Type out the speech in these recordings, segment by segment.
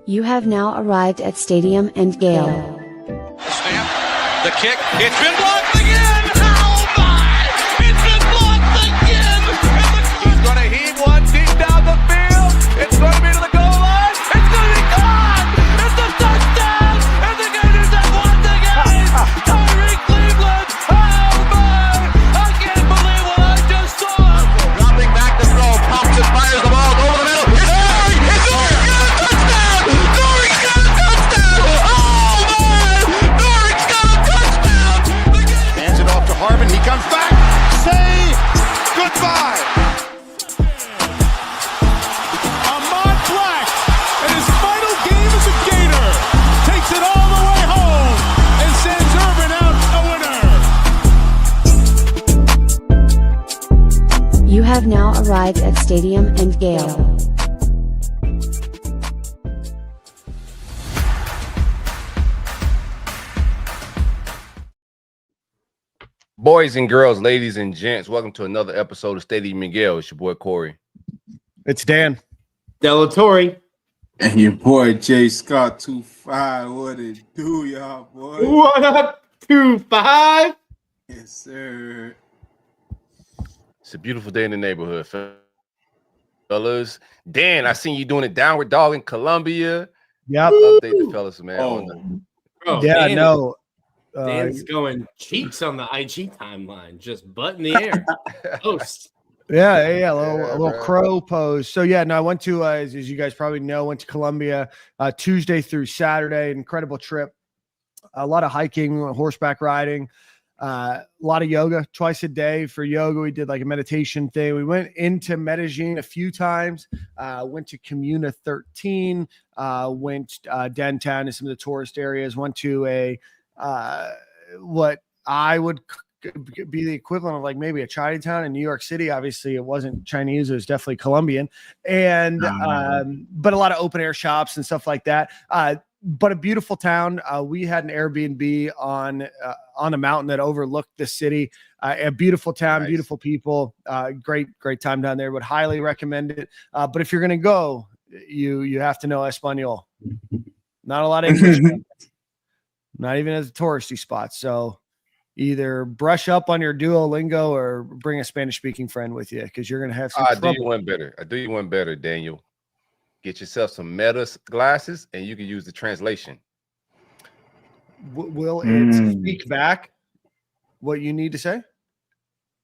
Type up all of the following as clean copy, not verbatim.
You have now arrived at Stadium and Gale. Snap, the kick, it's been blocked again! Oh my! It's been blocked again! He's going to heave one deep down the field. It's going to be to the goal line. It's going to be caught! It's a touchdown! And the Gators have won the game! Tyreek Cleveland! Oh my! I can't believe what I just saw! Dropping back to throw, pops and fires the ball over the middle. It's Dory! It's Dory! Got a touchdown! Dory's got a touchdown! Oh man! Dory's got a touchdown! Hands it off to Harvin. He comes back. Say goodbye. Ahmad Black, in his final game as a Gator, takes it all the way home and sends Urban out a winner. You have now arrived at Stadium and Gale. Boys and girls, ladies and gents, welcome to another episode of Stadium and Gale. It's your boy Corey. It's Dan. Delatorre. And your boy Jay Scott 25. What it do, y'all boy? What up, 25? Yes, sir. It's a beautiful day in the neighborhood, fellas. Dan, I seen you doing a downward dog in Columbia. Yep. Update the fellas, man. Oh, Bro, Yeah, Dan, no. Dan's going cheeks on the IG timeline, just butt in the air. Post. Yeah, a little bro. crow pose. So yeah, no, I went to as you guys probably know, went to Columbia Tuesday through Saturday. Incredible trip. A lot of hiking, horseback riding, a lot of yoga twice a day. For yoga, we did like a meditation thing. We went into Medellin a few times. Went to Comuna 13. Went downtown to some of the tourist areas. Went to a what I would be the equivalent of like maybe a Chinatown in New York City. Obviously it wasn't Chinese, it was definitely Colombian, and but a lot of open air shops and stuff like that. But a beautiful town. We had an Airbnb on a mountain that overlooked the city. A beautiful town, Nice. Beautiful people. Great time down there. Would highly recommend it. But if you're gonna go, you have to know Espanol. Not a lot of English. Not even as a touristy spot. So either brush up on your Duolingo or bring a Spanish-speaking friend with you because you're going to have some I do trouble. you one better. I do you one better, Daniel. Get yourself some Meta glasses, and you can use the translation. Will it speak back what you need to say?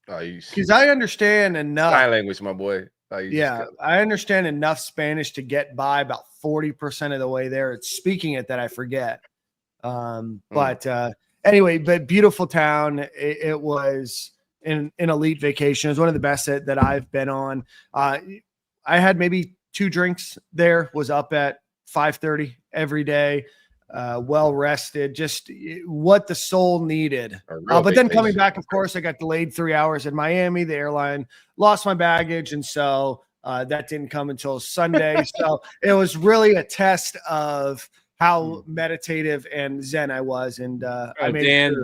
You Because I understand enough. sign language, my boy. Yeah, I understand enough Spanish to get by about 40% of the way there. It's speaking it that I forget. But anyway, but beautiful town. It was an elite vacation. It was one of the best that I've been on. I had maybe 2 drinks there, was up at 5:30 every day, well rested, just what the soul needed. But then coming back, of course, I got delayed 3 hours in Miami. The airline lost my baggage, and so that didn't come until Sunday. So it was really a test of how meditative and zen I was. And I made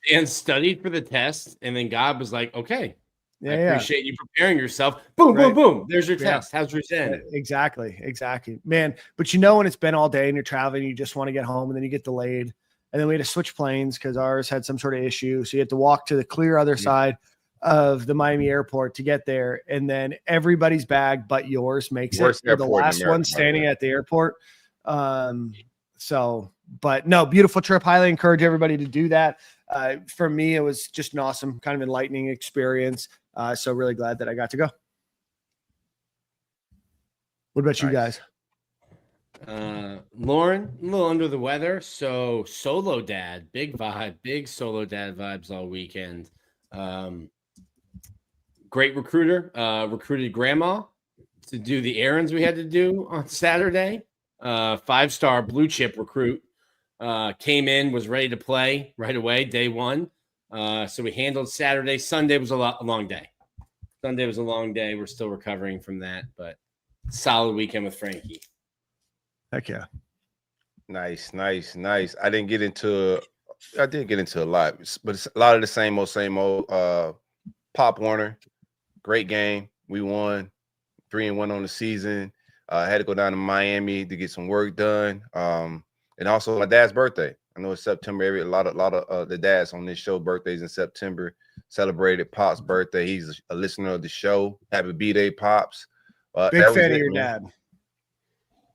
Dan studied for the test, and then God was like, okay, I yeah. appreciate you preparing yourself. Boom, Right. boom, boom. There's your Yeah. test. How's your zen? Exactly, man. But you know, when it's been all day and you're traveling, you just want to get home, and then you get delayed. And then we had to switch planes because ours had some sort of issue. So you had to walk to the clear other side of the Miami airport to get there. And then everybody's bag but yours makes Worst it. You're the airport in last America, one by the standing way. at the airport. But no, beautiful trip. Highly encourage everybody to do that. For me, it was just an awesome kind of enlightening experience. So really glad that I got to go. What about you Nice. guys? Lauren, a little under the weather. So solo dad, big solo dad vibes all weekend. Great recruiter, recruited grandma to do the errands we had to do on Saturday. 5-star blue chip recruit came in, was ready to play right away, day one. So we handled Saturday. Sunday was a long day. Sunday was a long day. We're still recovering from that, but solid weekend with Frankie. Heck yeah. Nice. I did get into a lot, but it's a lot of the same old. Pop Warner, great game. We won 3-1 on the season. I had to go down to Miami to get some work done. And also my dad's birthday. I know it's September. A lot of the dads on this show birthdays in September. Celebrated Pop's birthday. He's a listener of the show. Happy B-Day, Pops. Big fan of your dad.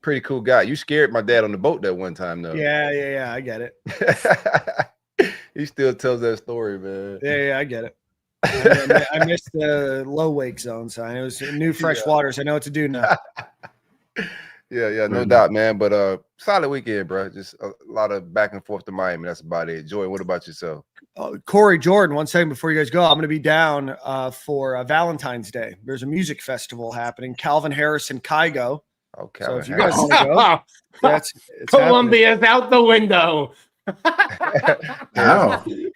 Pretty cool guy. You scared my dad on the boat that one time, though. Yeah. I get it. He still tells that story, man. Yeah, I get it. I missed the low wake zone, so it was new fresh waters. I know what to do now. Yeah, no doubt, man. But solid weekend, bro. Just a lot of back and forth to Miami. That's about it. Joy, what about yourself? Corey, Jordan, 1 second before you guys go. I'm going to be down for Valentine's Day. There's a music festival happening. Calvin Harris and Kygo. Okay. So if you guys want to go, it's Columbia's out the window.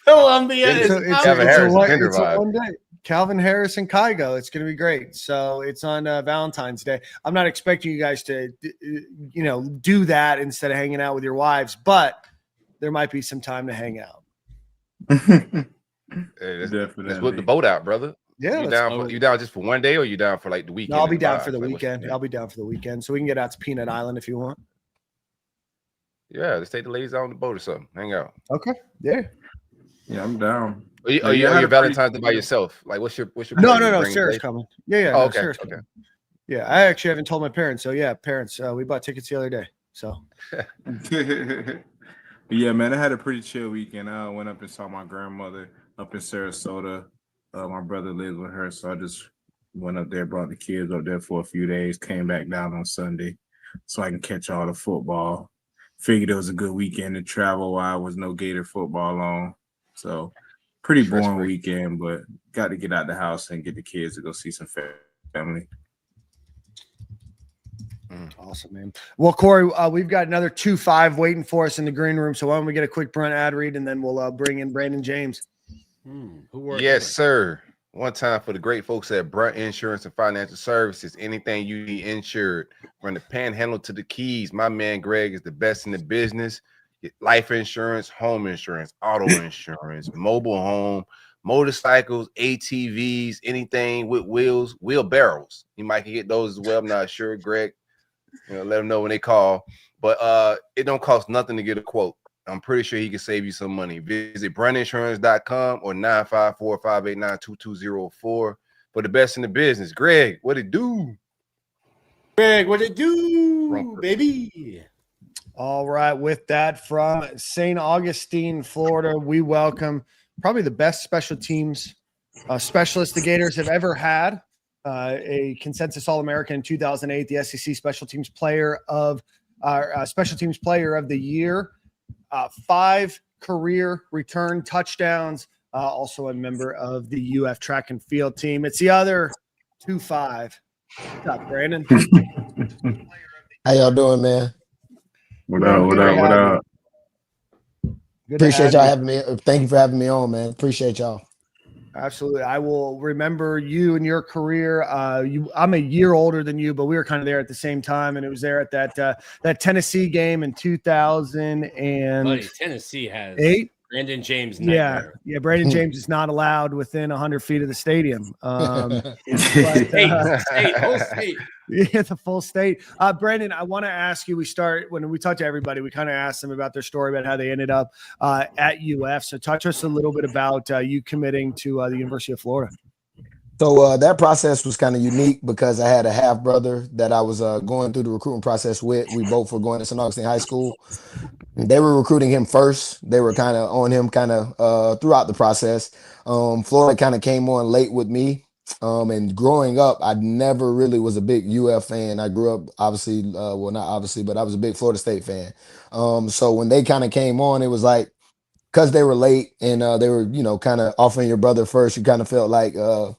Columbia is it's a one day. Calvin Harris and Kygo. It's going to be great. So it's on Valentine's Day. I'm not expecting you guys to, do that instead of hanging out with your wives, but there might be some time to hang out. Definitely. Let's whip the boat out, brother. Yeah. You down just for one day, or you down for like the weekend? No, I'll be down for the weekend. I'll be down for the weekend. So we can get out to Peanut Island if you want. Yeah, let's take the ladies out on the boat or something. Hang out. Okay. Yeah. Yeah, I'm down. Are you Valentine's Day by yourself? Like, what's your? No. Sarah's coming. Yeah. Oh, okay. Sarah's coming. Yeah, I actually haven't told my parents. So yeah, parents, we bought tickets the other day. So. Yeah, man, I had a pretty chill weekend. I went up and saw my grandmother up in Sarasota. My brother lives with her, so I just went up there, brought the kids up there for a few days, came back down on Sunday so I can catch all the football. Figured it was a good weekend to travel while there was no Gator football on. So pretty boring weekend, but got to get out the house and get the kids to go see some family. Awesome, man. Well, Corey, we've got another 2-5 waiting for us in the green room. So why don't we get a quick Brunt ad read, and then we'll bring in Brandon James. Yes, sir. One time for the great folks at Brunt Insurance and Financial Services. Anything you need insured, from the Panhandle to the Keys. My man Greg is the best in the business. Get life insurance, home insurance, auto insurance, mobile home, motorcycles, ATVs, anything with wheels, wheelbarrows. You might get those as well. I'm not sure, Greg. Let them know when they call. But it don't cost nothing to get a quote. I'm pretty sure he can save you some money. Visit bruntinsurance.com or 954-589-2204 for the best in the business. Greg, what it do? Baby? All right. With that, from St. Augustine, Florida, we welcome probably the best special teams specialist the Gators have ever had. A consensus All-American in 2008, the SEC Special Teams Player of the Year. 5 career return touchdowns, also a member of the UF track and field team. It's the other 2-5. What's up, Brandon? How y'all doing, man? What up? Appreciate y'all having me. Thank you for having me on, man. Appreciate y'all. Absolutely. I will remember you and your career. I'm a year older than you, but we were kind of there at the same time, and it was there at that Tennessee game in 2000 and Buddy, Tennessee has 8. Brandon James. Yeah. Brandon James is not allowed within 100 feet of the stadium. State. Yeah, the full state. Brandon, I want to ask you, when we talk to everybody, we kind of ask them about their story, about how they ended up at UF. So talk to us a little bit about you committing to the University of Florida. So that process was kind of unique because I had a half brother that I was going through the recruitment process with. We both were going to St. Augustine High School. They were recruiting him first. They were kind of on him throughout the process. Florida kind of came on late with me. And growing up, I never really was a big UF fan. I grew up, obviously, not obviously, but I was a big Florida State fan. So when they kind of came on, it was like, because they were late and they were, kind of offering your brother first, you kind of felt like the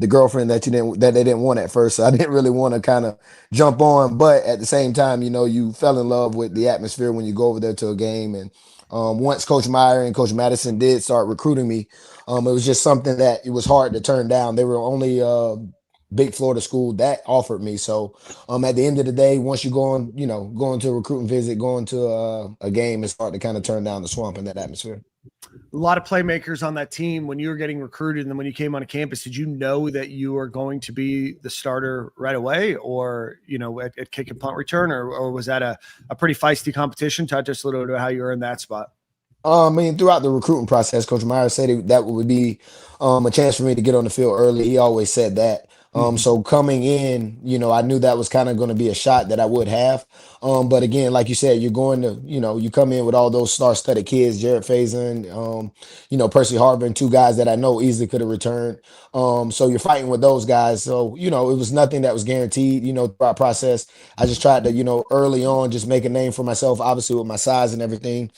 girlfriend that they didn't want at first. So I didn't really want to kind of jump on, but at the same time, you fell in love with the atmosphere when you go over there to a game. And once Coach Meyer and Coach Madison did start recruiting me, it was just something that it was hard to turn down. They were only big Florida school that offered me. So at the end of the day, once you going to a recruiting visit, going to a game, it's hard to kind of turn down the swamp in that atmosphere. A lot of playmakers on that team. When you were getting recruited and then when you came on campus, did you know that you were going to be the starter right away, or, at kick and punt return, or was that a pretty feisty competition? Talk to us a little bit about how you were in that spot. I mean, throughout the recruiting process, Coach Myers said that would be a chance for me to get on the field early. He always said that. So coming in, I knew that was kind of going to be a shot that I would have. But again, like you said, you're going to, you come in with all those star-studded kids, Jared Faison, Percy Harvin, two guys that I know easily could have returned. So you're fighting with those guys. So, it was nothing that was guaranteed, throughout process. I just tried to, early on, just make a name for myself, obviously with my size and everything.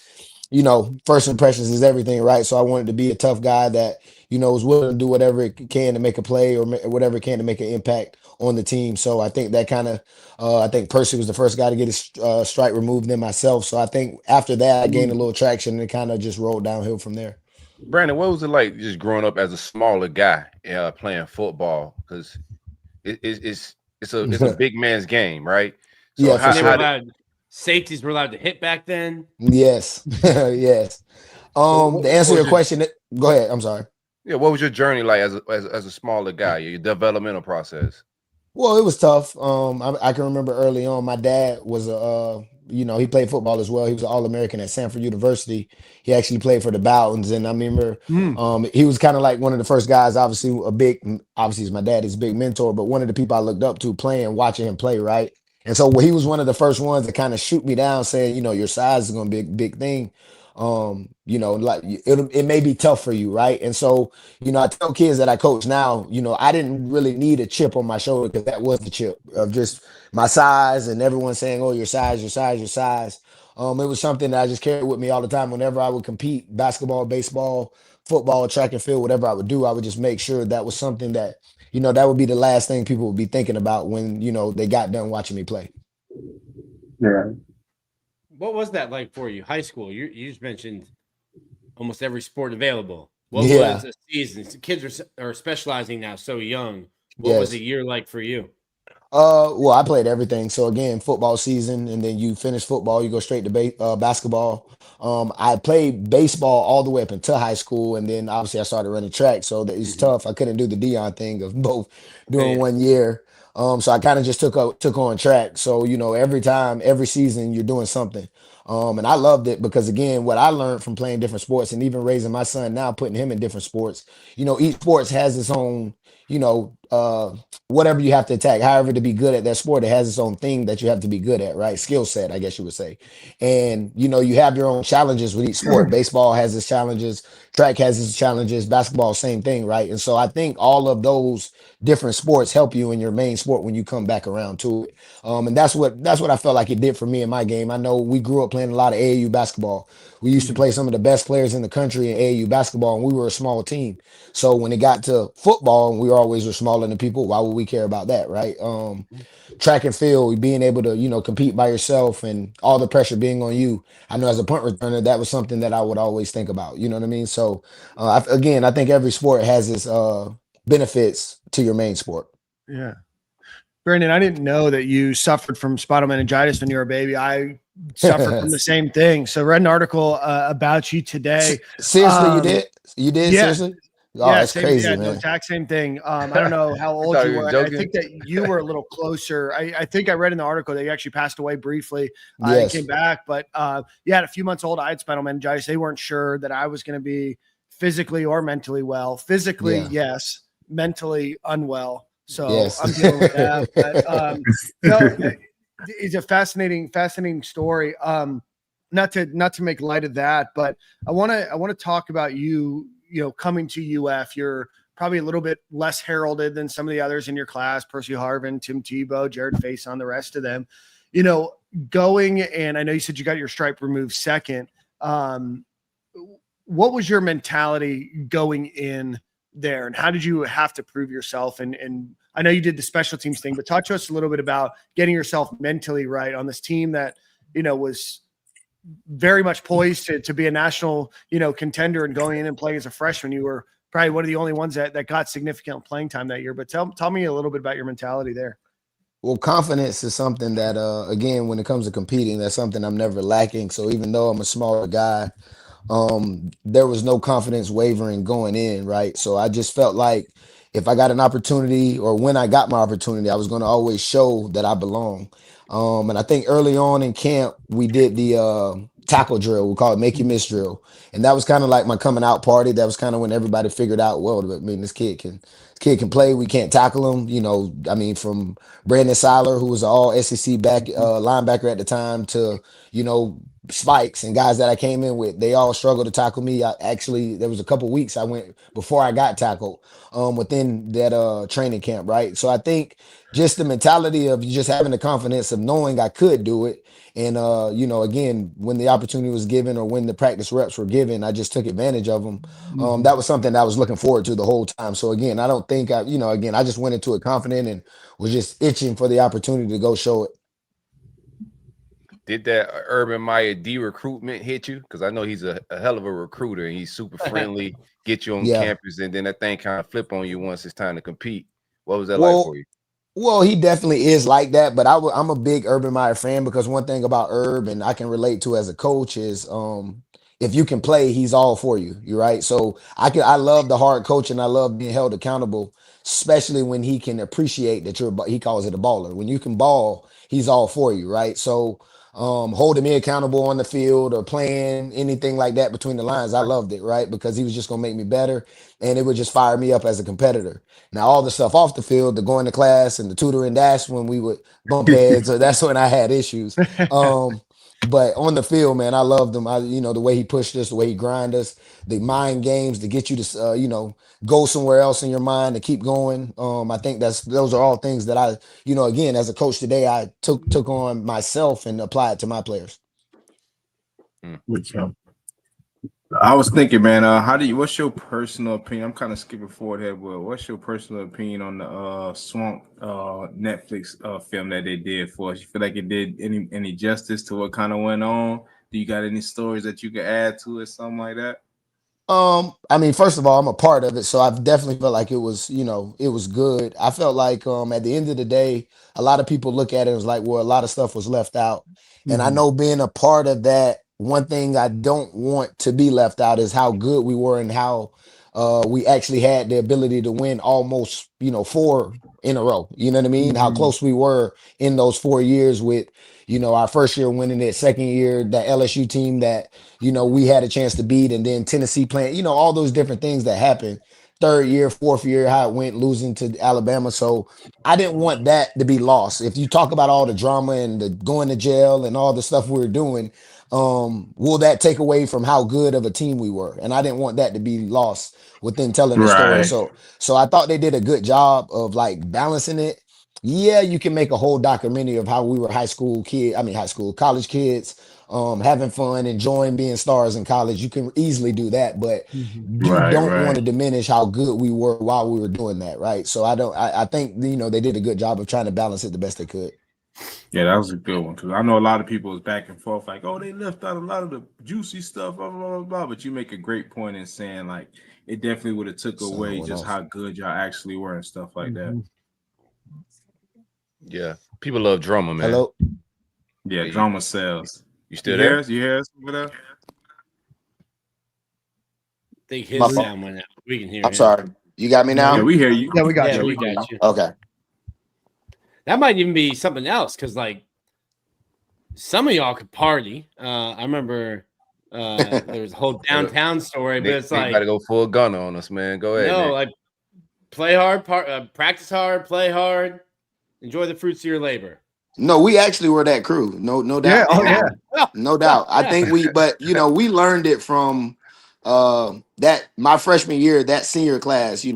First impressions is everything, right? So I wanted to be a tough guy that, was willing to do whatever it can to make a play or whatever it can to make an impact on the team. So I think that kind of, I think Percy was the first guy to get his stripe removed than myself. So I think after that, I gained a little traction and it kind of just rolled downhill from there. Brandon, what was it like just growing up as a smaller guy playing football? Because it's a big man's game, right? So yeah, how safeties were allowed to hit back then? Yes. Yes. To answer your question, go ahead. I'm sorry. Yeah, what was your journey like as a smaller guy, your developmental process? Well, it was tough. I can remember early on, my dad was he played football as well. He was an All-American at Sanford University. He actually played for the Bowtons, and I remember he was kind of like one of the first guys. Obviously, he's my dad. He's a big mentor, but one of the people I looked up to watching him play, right? And so he was one of the first ones to kind of shoot me down, saying, your size is going to be a big thing. Like it may be tough for you, right? And so, I tell kids that I coach now, I didn't really need a chip on my shoulder because that was the chip of just my size and everyone saying, oh, your size, your size, your size. It was something that I just carried with me all the time. Whenever I would compete, basketball, baseball, football, track and field, whatever I would do, I would just make sure that was something that, that would be the last thing people would be thinking about when, they got done watching me play. Yeah. What was that like for you? High school, you just mentioned almost every sport available. What was the season? Kids are specializing now so young. What was a year like for you? Well, I played everything. So again, football season, and then you finish football, you go straight to basketball. I played baseball all the way up until high school, and then obviously I started running track. So it's tough. I couldn't do the Dion thing of both doing 1 year. So I kind of just took on track. So, every season you're doing something. And I loved it because again, what I learned from playing different sports and even raising my son now, putting him in different sports, each sports has its own, whatever you have to attack, however to be good at that sport, it has its own thing that you have to be good at, right? Skill set, I guess you would say. And, you have your own challenges with each sport. Baseball has its challenges, track has its challenges, basketball, same thing, right? And so I think all of those different sports help you in your main sport when you come back around to it. And that's what I felt like it did for me in my game. I know we grew up playing a lot of AAU basketball. We used to play some of the best players in the country in AAU basketball, and we were a small team. So when it got to football, and we always were smaller than people, why would we care about that, right? Track and field, being able to, compete by yourself and all the pressure being on you. I know as a punt returner, that was something that I would always think about. You know what I mean? So I think every sport has its benefits to your main sport. Yeah. Brandon, I didn't know that you suffered from spinal meningitis when you were a baby. I suffered from the same thing. So I read an article about you today. Seriously, you did? You did? Yeah. Seriously? Oh, that's crazy, man. The exact same thing. I don't know how old you were. I think that you were a little closer. I think I read in the article that you actually passed away briefly. And came back, but you had a few months old. I had spinal meningitis. They weren't sure that I was going to be physically or mentally well. Physically, yes. Mentally unwell. So I'm dealing with that. But, it's a fascinating story. Not to make light of that, but I want to talk about you. Coming to UF, you're probably a little bit less heralded than some of the others in your class, Percy Harvin, Tim Tebow, Jared Faison, the rest of them, going, and I know you said you got your stripe removed second. What was your mentality going in there, and how did you have to prove yourself? And I know you did the special teams thing, but talk to us a little bit about getting yourself mentally right on this team that, was very much poised to be a national, contender, and going in and playing as a freshman. You were probably one of the only ones that got significant playing time that year, but tell me a little bit about your mentality there. Well, confidence is something that, again, when it comes to competing, that's something I'm never lacking. So even though I'm a smaller guy, there was no confidence wavering going in, right? So I just felt like if I got an opportunity or when I got my opportunity, I was going to always show that I belong. And I think early on in camp, we did the tackle drill. We call it make you miss drill. And that was kind of like my coming out party. That was kind of when everybody figured out, well, I mean, this kid can play. We can't tackle him. I mean, from Brandon Siler, who was an all SEC linebacker at the time, to, Spikes and guys that I came in with, they all struggled to tackle me. There was a couple weeks I went before I got tackled within that training camp, right? So I think just the mentality of just having the confidence of knowing I could do it. And again, when the opportunity was given or when the practice reps were given, I just took advantage of them. That was something that I was looking forward to the whole time. So again, I don't think I just went into it confident and was just itching for the opportunity to go show it. Did that Urban Meyer recruitment hit you? Because I know he's a hell of a recruiter and he's super friendly, get you on campus, and then that thing kind of flip on you once it's time to compete. What was that like for you? Well, he definitely is like that, but I'm a big Urban Meyer fan because one thing about Urb, and I can relate to as a coach, is if you can play, he's all for you. You're right. So I love the hard coaching. I love being held accountable, especially when he can appreciate that he calls it a baller. When you can ball, he's all for you, right? So holding me accountable on the field or playing anything like that between the lines, I loved it, right? Because he was just gonna make me better and it would just fire me up as a competitor. Now all the stuff off the field, the going to class and the tutoring, that's when we would bump heads, or that's when I had issues. But on the field, man, I loved him. The way he pushed us, the way he grinded us, the mind games to get you to go somewhere else in your mind to keep going. I think those are all things that I, again, as a coach today, I took on myself and applied to my players. I was thinking, man, what's your personal opinion? I'm kind of skipping forward here, but what's your personal opinion on the Swamp Netflix film that they did for us? You feel like it did any justice to what kind of went on? Do you got any stories that you could add to it, something like that? I mean, first of all, I'm a part of it, so I've definitely felt like it was good. I felt like at the end of the day, a lot of people look at it as like, well, a lot of stuff was left out. And I know being a part of that, one thing I don't want to be left out is how good we were and how we actually had the ability to win almost, 4 in a row. You know what I mean? How close we were in those 4 years with, our first year winning it, second year, that LSU team that, we had a chance to beat, and then Tennessee playing, all those different things that happened. Third year, fourth year, how it went, losing to Alabama. So I didn't want that to be lost. If you talk about all the drama and the going to jail and all the stuff we were doing, will that take away from how good of a team we were? And I didn't want that to be lost within telling the story. So I thought they did a good job of like balancing it. Yeah, you can make a whole documentary of how we were college kids, having fun, enjoying being stars in college. You can easily do that, but you don't want to diminish how good we were while we were doing that, right? So I think they did a good job of trying to balance it the best they could. Yeah, that was a good one, because I know a lot of people was back and forth like, oh, they left out a lot of the juicy stuff, blah, blah, blah, blah. But you make a great point in saying like it definitely would have took away just how good y'all actually were and stuff like that. Yeah, people love drama, man. Hello. Yeah, drama sells. You still there? You hear us? I think his sound went out. We can hear. I'm sorry. You got me now? Yeah, we hear you. Yeah, we got you. We got you. Okay. That might even be something else, because like some of y'all could party. I remember there was a whole downtown story, but it's like gotta go full gunner on us, man. Go ahead. No, Nick. like play hard, practice hard, play hard, enjoy the fruits of your labor. No, we actually were that crew. No doubt. No doubt. I think we learned it from that my freshman year, that senior class,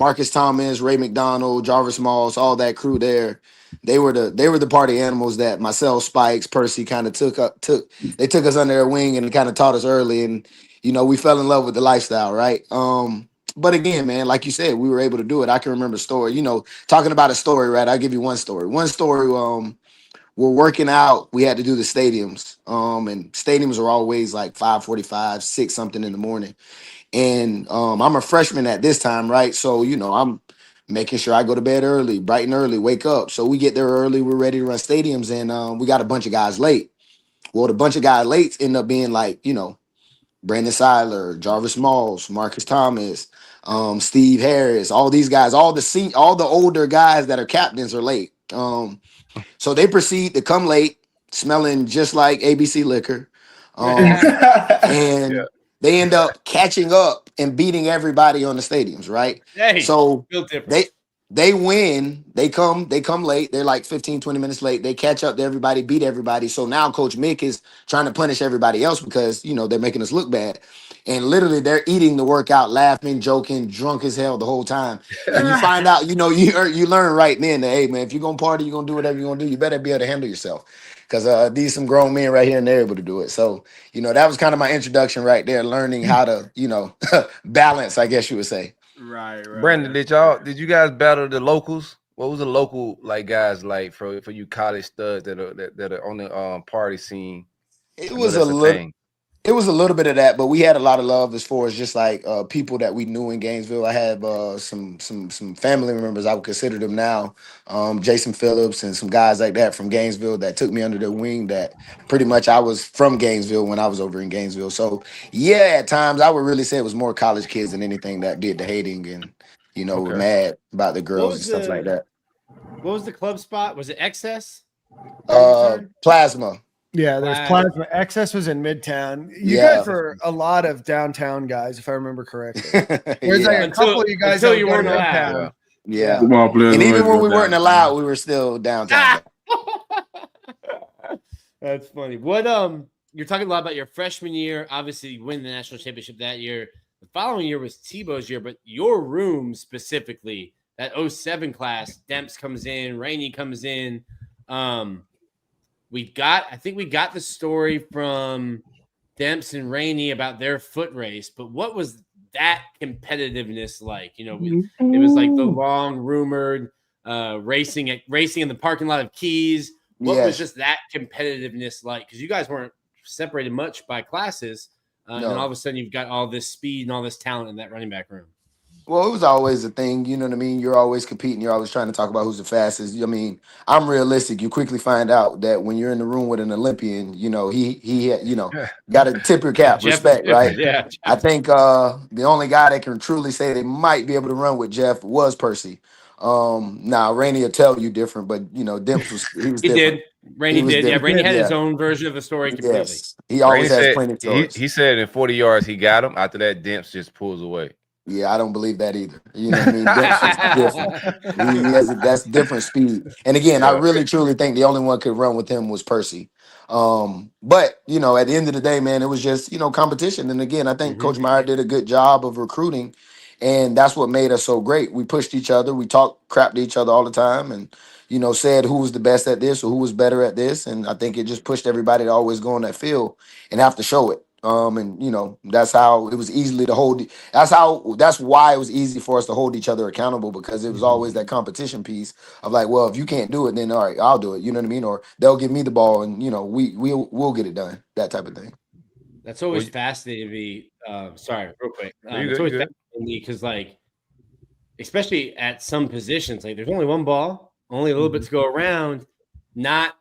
Marcus Thomas, Ray McDonald, Jarvis Moss, all that crew there. They were the party animals that myself, Spikes, Percy kind of took us under their wing and kind of taught us early, and we fell in love with the lifestyle, right? But again, man, like you said, we were able to do it. I can remember a story, talking about a story, right? I'll give you one story. We're working out. We had to do the stadiums. And stadiums are always like 5:45, 6 something in the morning. And I'm a freshman at this time, right? So, I'm making sure I go to bed early, bright and early, wake up. So we get there early. We're ready to run stadiums. And we got a bunch of guys late. Well, the bunch of guys late end up being like, Brandon Seiler, Jarvis Smalls, Marcus Thomas, Steve Harris, all these guys, all the older guys that are captains are late. So they proceed to come late, smelling just like ABC liquor. And Yeah. they end up catching up and beating everybody on the stadiums, right? Hey, So feel different. they win, they come late, they're like 15, 20 minutes late, they catch up to everybody, beat everybody. So now Coach Mick is trying to punish everybody else because they're making us look bad. And literally they're eating the workout, laughing, joking, drunk as hell the whole time. And you find out, you learn right then that, hey man, if you're gonna party, you're gonna do whatever you're gonna do, you better be able to handle yourself. Because these some grown men right here and they're able to do it. So, that was kind of my introduction right there, learning how to, balance, I guess you would say. Right. Brandon, did you guys battle the locals? What was the local guys like for you college studs that are on the party scene? It was a little bit of that, but we had a lot of love as far as just like people that we knew in Gainesville. I had some family members, I would consider them now, Jason Phillips and some guys like that from Gainesville that took me under their wing. That pretty much I was from Gainesville when I was over in Gainesville. So yeah, at times I would really say it was more college kids than anything that did the hating and were mad about the girls and stuff like that. What was the club spot? Was it Excess? Plasma. Yeah, there's Plasma. Excess was in Midtown. You guys were a lot of downtown guys, if I remember correctly. There's like a couple of you guys that you weren't allowed. Yeah. And even when we weren't allowed, we were still downtown. That's funny. What you're talking a lot about your freshman year. Obviously, you win the national championship that year. The following year was Tebow's year, but your room specifically, that 07 class, Demps comes in, Rainey comes in. I think we got the story from Demps and Rainey about their foot race, but what was that competitiveness like? It was like the long rumored racing in the parking lot of Keys. What was just that competitiveness like? Because you guys weren't separated much by classes, and then all of a sudden you've got all this speed and all this talent in that running back room. Well, it was always a thing, you know what I mean? You're always competing. You're always trying to talk about who's the fastest. I mean, I'm realistic. You quickly find out that when you're in the room with an Olympian, he got to tip your cap, respect, right? Yeah. I think the only guy that can truly say they might be able to run with Jeff was Percy. Now Rainey will tell you different, but Demps was different. Did. Rainey did. Yeah, Rainey had his own version of the story completely. Yes. He always has plenty of stories. He said in 40 yards he got him. After that, Demps just pulls away. Yeah, I don't believe that either. You know what I mean? That's different speed. And again, I really truly think the only one could run with him was Percy. But at the end of the day, man, it was just competition. And again, I think Coach Meyer did a good job of recruiting, and that's what made us so great. We pushed each other, we talked crap to each other all the time, and said who was the best at this or who was better at this. And I think it just pushed everybody to always go on that field and have to show it. That's how it was easily to hold. That's why it was easy for us to hold each other accountable, because it was always that competition piece of like, well, if you can't do it, then all right, I'll do it. You know what I mean? Or they'll give me the ball and we'll get it done. That type of thing. That's always fascinating to me. Sorry, real quick. It's always fascinating to me because especially at some positions, there's only one ball, only a little bit to go around, not,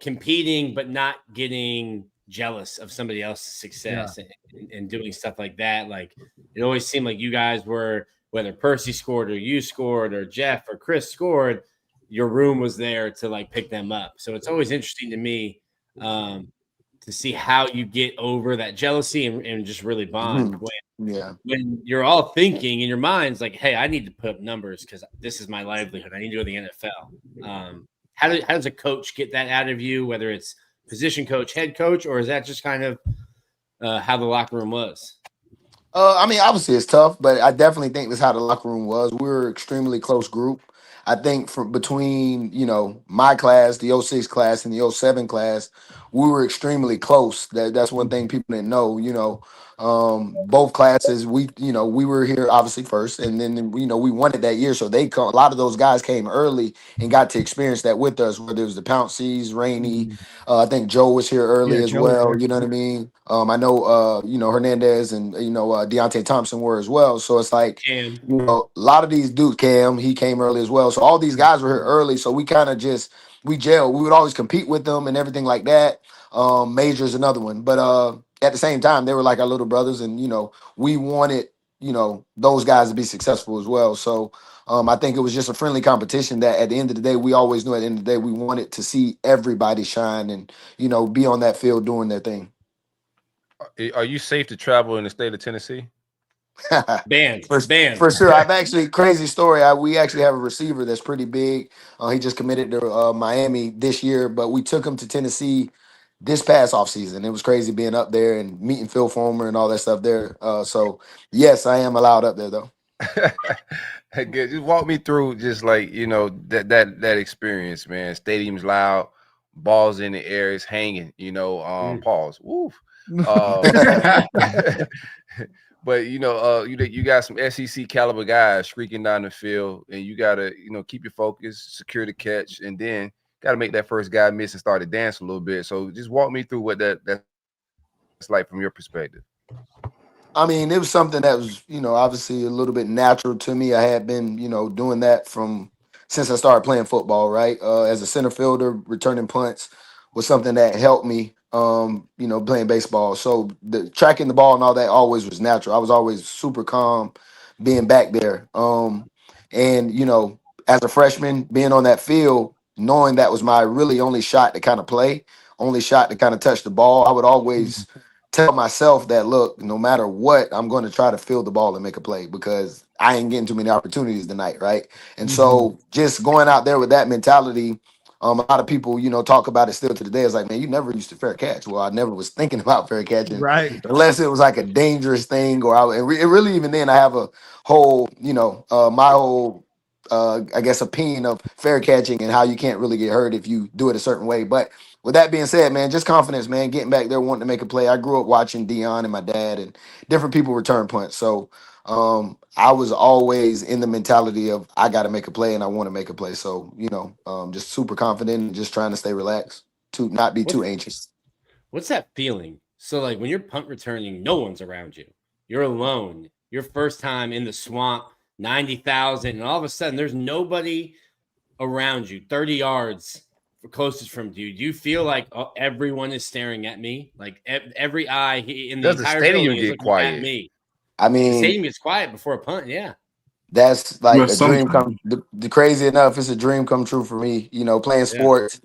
competing, but not getting jealous of somebody else's success and doing stuff like that. It always seemed like you guys were, whether Percy scored or you scored or Jeff or Chris scored, your room was there to pick them up. So it's always interesting to me to see how you get over that jealousy and just really bond when you're all thinking in your minds hey, I need to put up numbers because this is my livelihood. I need to go to the NFL. How does a coach get that out of you, whether it's position coach, head coach, or is that just kind of how the locker room was? I mean, obviously it's tough, but I definitely think that's how the locker room was. We were an extremely close group. I think between my class, the 06 class, and the 07 class, we were extremely close. That's one thing people didn't know. Both classes, we were here obviously first, and then we won it that year. So a lot of those guys came early and got to experience that with us. Whether it was the Pouncey's, Rainey, I think Joe was here early as well. You know what I mean? I know Hernandez and Deontay Thompson were as well. So it's a lot of these dudes. Cam, he came early as well. So all these guys were here early. So we kind of we gelled. We would always compete with them and everything like that. Major's another one, but at the same time, they were like our little brothers, and we wanted those guys to be successful as well. So I think it was just a friendly competition that at the end of the day, we always knew at the end of the day we wanted to see everybody shine and be on that field doing their thing. Are you safe to travel in the state of Tennessee? Banned. For sure. I've actually, crazy story. We actually have a receiver that's pretty big. He just committed to Miami this year, but we took him to Tennessee this past offseason. It was crazy being up there and meeting Phil Fulmer and all that stuff there. So yes, I am allowed up there though. Good. Just walk me through just like, that experience, man. Stadium's loud, balls in the air, it's hanging, pause. Woof. But you got some SEC caliber guys streaking down the field, and you gotta keep your focus, secure the catch, and then gotta make that first guy miss and start to dance a little bit. So just walk me through what that's like from your perspective. I mean, it was something that was obviously a little bit natural to me. I had been doing that since I started playing football, right? As a center fielder, returning punts was something that helped me. Playing baseball. So the tracking the ball and all that always was natural. I was always super calm being back there. And as a freshman, being on that field, knowing that was my really only shot to kind of play, only shot to kind of touch the ball, I would always tell myself that, look, no matter what, I'm going to try to field the ball and make a play because I ain't getting too many opportunities tonight, right? And so just going out there with that mentality, a lot of people, talk about it still to the day. It's like, man, you never used to fair catch. Well, I never was thinking about fair catching, right? Unless it was like a dangerous thing, or it really even then I have a whole, my whole, I guess, opinion of fair catching and how you can't really get hurt if you do it a certain way. But with that being said, man, just confidence, man, getting back there, wanting to make a play. I grew up watching Dion and my dad and different people return punts. So I was always in the mentality of I got to make a play and I want to make a play. So, just super confident and just trying to stay relaxed, to not be too anxious. What's that feeling? So like when you're punt returning, no one's around you. You're alone. Your first time in the swamp, 90,000, and all of a sudden there's nobody around you, 30 yards closest from you. Do you feel like everyone is staring at me? Like every eye in the entire stadium building is get looking quiet? at me. I mean, the stadium gets quiet before a punt. Yeah, that's like a dream come. The crazy enough, it's a dream come true for me. Playing sports,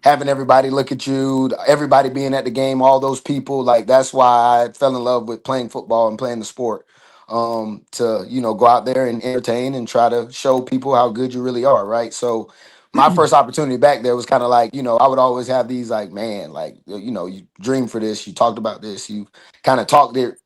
having everybody look at you, everybody being at the game, all those people. Like that's why I fell in love with playing football and playing the sport. To go out there and entertain and try to show people how good you really are, right? So my first opportunity back there was kind of like, I would always have these like, man, like, you dreamed for this, you talked about this, you kind of talked it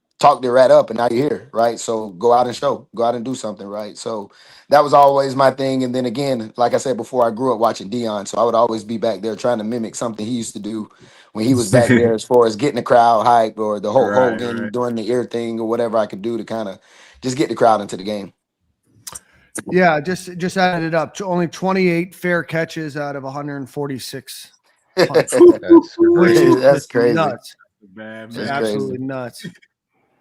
right up, and now you're here, right? So go out and do something, right? So that was always my thing. And then again, like I said before, I grew up watching Dion, so I would always be back there trying to mimic something he used to do when he was back there, as far as getting the crowd hype or the whole Hogan doing the ear thing or whatever I could do to kind of just get the crowd into the game. Yeah, just added it up to only 28 fair catches out of 146. That's crazy. Nuts. That's Absolutely nuts.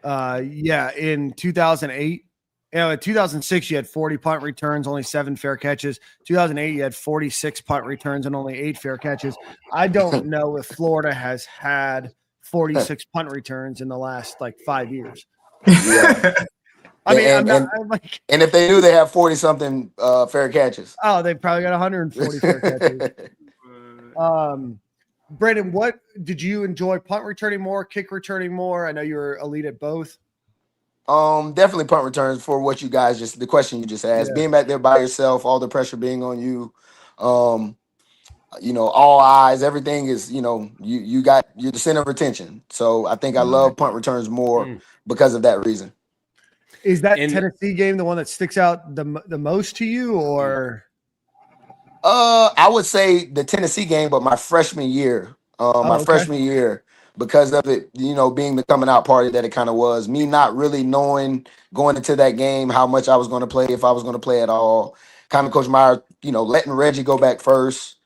In 2008, in 2006, you had 40 punt returns, only 7 fair catches. 2008, you had 46 punt returns and only 8 fair catches. I don't know if Florida has had 46 punt returns in the last 5 years. Yeah. I mean, and if they knew they have 40 something fair catches. Oh, they probably got 140 fair catches. Brandon, what did you enjoy? Punt returning more, kick returning more? I know you were elite at both. Definitely punt returns for what you guys the question you just asked. Yeah. Being back there by yourself, all the pressure being on you, all eyes, everything is, you're the center of attention. So I think I love punt returns more because of that reason. Is that Tennessee game the one that sticks out the most to you, or? I would say the Tennessee game, but my freshman year, freshman year, because of it, being the coming out party that it kind of was, me not really knowing going into that game how much I was going to play, if I was going to play at all. Kind of Coach Meyer, letting Reggie go back first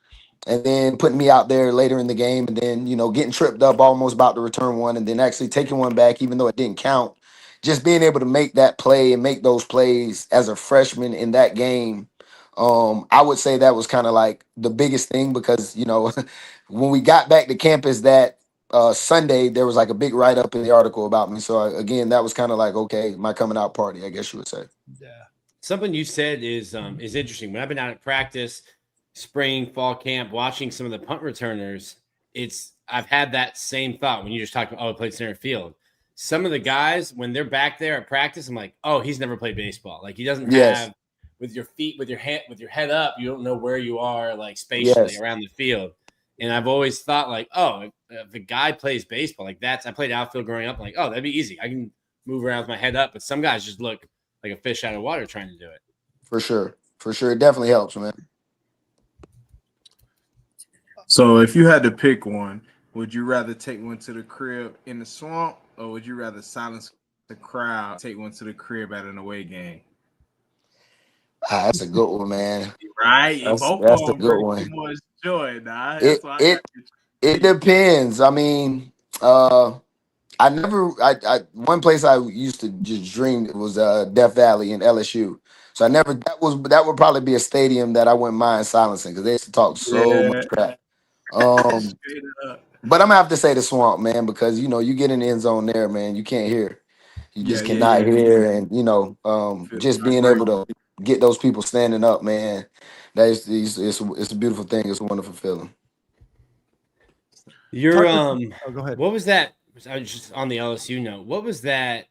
and then putting me out there later in the game, and then, getting tripped up almost about to return one and then actually taking one back, even though it didn't count. Just being able to make that play and make those plays as a freshman in that game, I would say that was kind of like the biggest thing, because, when we got back to campus that Sunday there was like a big write up in the article about me. So again, that was kind of like, okay, my coming out party, I guess you would say. Yeah. Something you said is interesting. When I've been out at practice, spring, fall camp, watching some of the punt returners, I've had that same thought when you just talked about, I played center field. Some of the guys, when they're back there at practice, I'm like, oh, he's never played baseball. Like he doesn't have with your feet, with your head up, you don't know where you are like spatially around the field. And I've always thought like, oh, if a guy plays baseball, like I played outfield growing up, I'm like, oh, that'd be easy. I can move around with my head up. But some guys just look like a fish out of water trying to do it. For sure. It definitely helps, man. So if you had to pick one, would you rather take one to the crib in the swamp, or would you rather silence the crowd, take one to the crib at an away game? That's a good one, man. Right? That's a good one. More joy, nah. It depends. I mean, one place I used to just dream, it was Death Valley in LSU. So that would probably be a stadium that I wouldn't mind silencing because they used to talk so much crap. But I'm gonna have to say the swamp, man, because you get in the end zone there, man, you can't hear. You just cannot hear, and just being able to get those people standing up, man, it's a beautiful thing. It's a wonderful feeling. Go ahead. What was that? I was just on the LSU note. What was that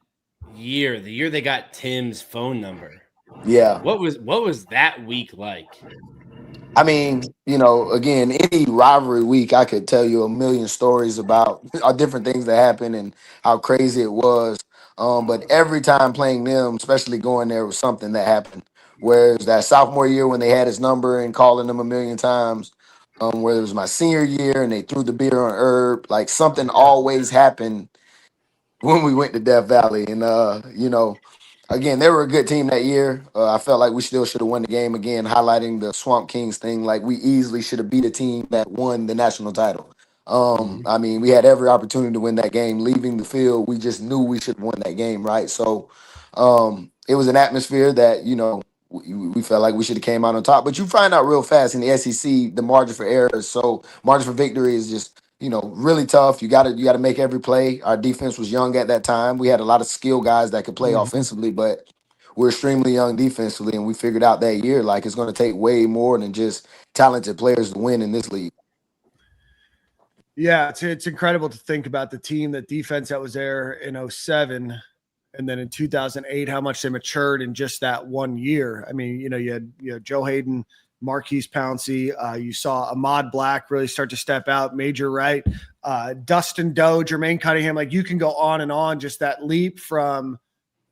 year? The year they got Tim's phone number. Yeah. What was that week like? I mean, again, any rivalry week, I could tell you a million stories about different things that happened and how crazy it was. But every time playing them, especially going there, was something that happened. Whereas that sophomore year when they had his number and calling him a million times, where it was my senior year and they threw the beer on Herb, like something always happened when we went to Death Valley. And, again, they were a good team that year. I felt like we still should have won the game again, highlighting the Swamp Kings thing. Like we easily should have beat a team that won the national title. I mean, we had every opportunity to win that game. Leaving the field, we just knew we should have won that game, right? So it was an atmosphere that, we felt like we should have came out on top. But you find out real fast in the SEC, the margin for error. So margin for victory is just, really tough. You got to make every play. Our defense was young at that time. We had a lot of skill guys that could play offensively, but we're extremely young defensively. And we figured out that year, like it's going to take way more than just talented players to win in this league. Yeah, it's incredible to think about the team, the defense that was there in 2007, and then in 2008, how much they matured in just that 1 year. I mean, you had Joe Hayden, Marquise Pouncey. You saw Ahmad Black really start to step out, Major Wright, Dustin Doe, Jermaine Cunningham. Like you can go on and on. Just that leap from,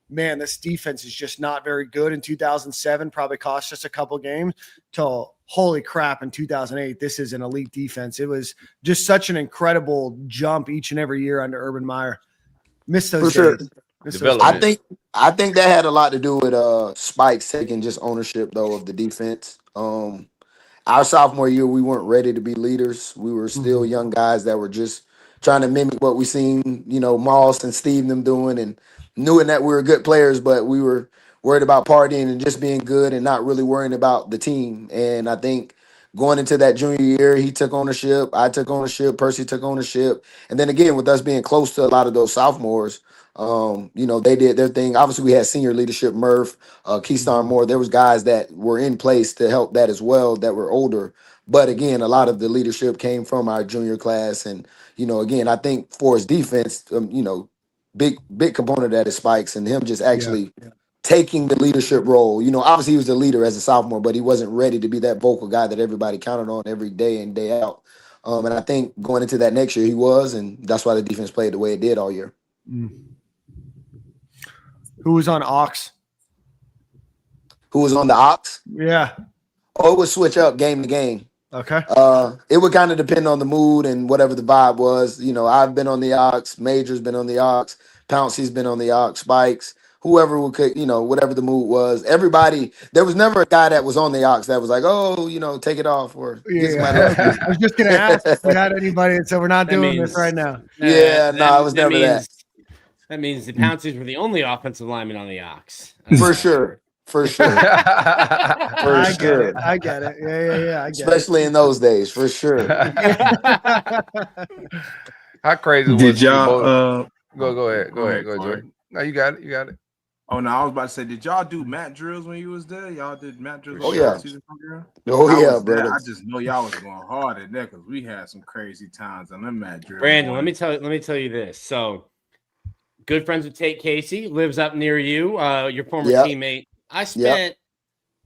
man, this defense is just not very good in 2007, probably cost us a couple games, to holy crap in 2008, this is an elite defense. It was just such an incredible jump each and every year under Urban Meyer. Miss those days. I think that had a lot to do with Spikes taking just ownership though of the defense. Our sophomore year, we weren't ready to be leaders. We were still young guys that were just trying to mimic what we seen, Moss and Steve and them doing, and knowing that we were good players, but we were worried about partying and just being good and not really worrying about the team. And I think going into that junior year, he took ownership. I took ownership. Percy took ownership. And then again, with us being close to a lot of those sophomores, they did their thing. Obviously, we had senior leadership, Murph, Keystar Moore. There was guys that were in place to help that as well that were older. But again, a lot of the leadership came from our junior class. And, again, I think for his defense, big component of that is Spikes and him just actually taking the leadership role. Obviously he was the leader as a sophomore, but he wasn't ready to be that vocal guy that everybody counted on every day in, day out. And I think going into that next year he was, and that's why the defense played the way it did all year. Who was on Ox? Who was on the Ox? Yeah. Oh, it would switch up game to game. Okay. It would kind of depend on the mood and whatever the vibe was. I've been on the Ox, Major's been on the Ox, Pouncey's been on the Ox, Spikes, whoever would, whatever the mood was. Everybody, there was never a guy that was on the Ox that was like, oh, take it off or get somebody else. I was just gonna ask if we had anybody that said we're not doing this right now. It was never that. That means the Pounceys were the only offensive linemen on the Ox. For sure. For sure. I get it. Yeah. I get Especially in those days, for sure. How crazy was Did it? You both y'all go ahead, Corey. Jordan. No, you got it. Oh no, I was about to say, did y'all do mat drills when you was there? Y'all did mat drills For on sure. the season program? Oh I yeah, was there. brother. I just know y'all was going hard in there because we had some crazy times on them mat drills. Brandon, let me tell you this. So, good friends with Tate Casey, lives up near you, your former teammate. I spent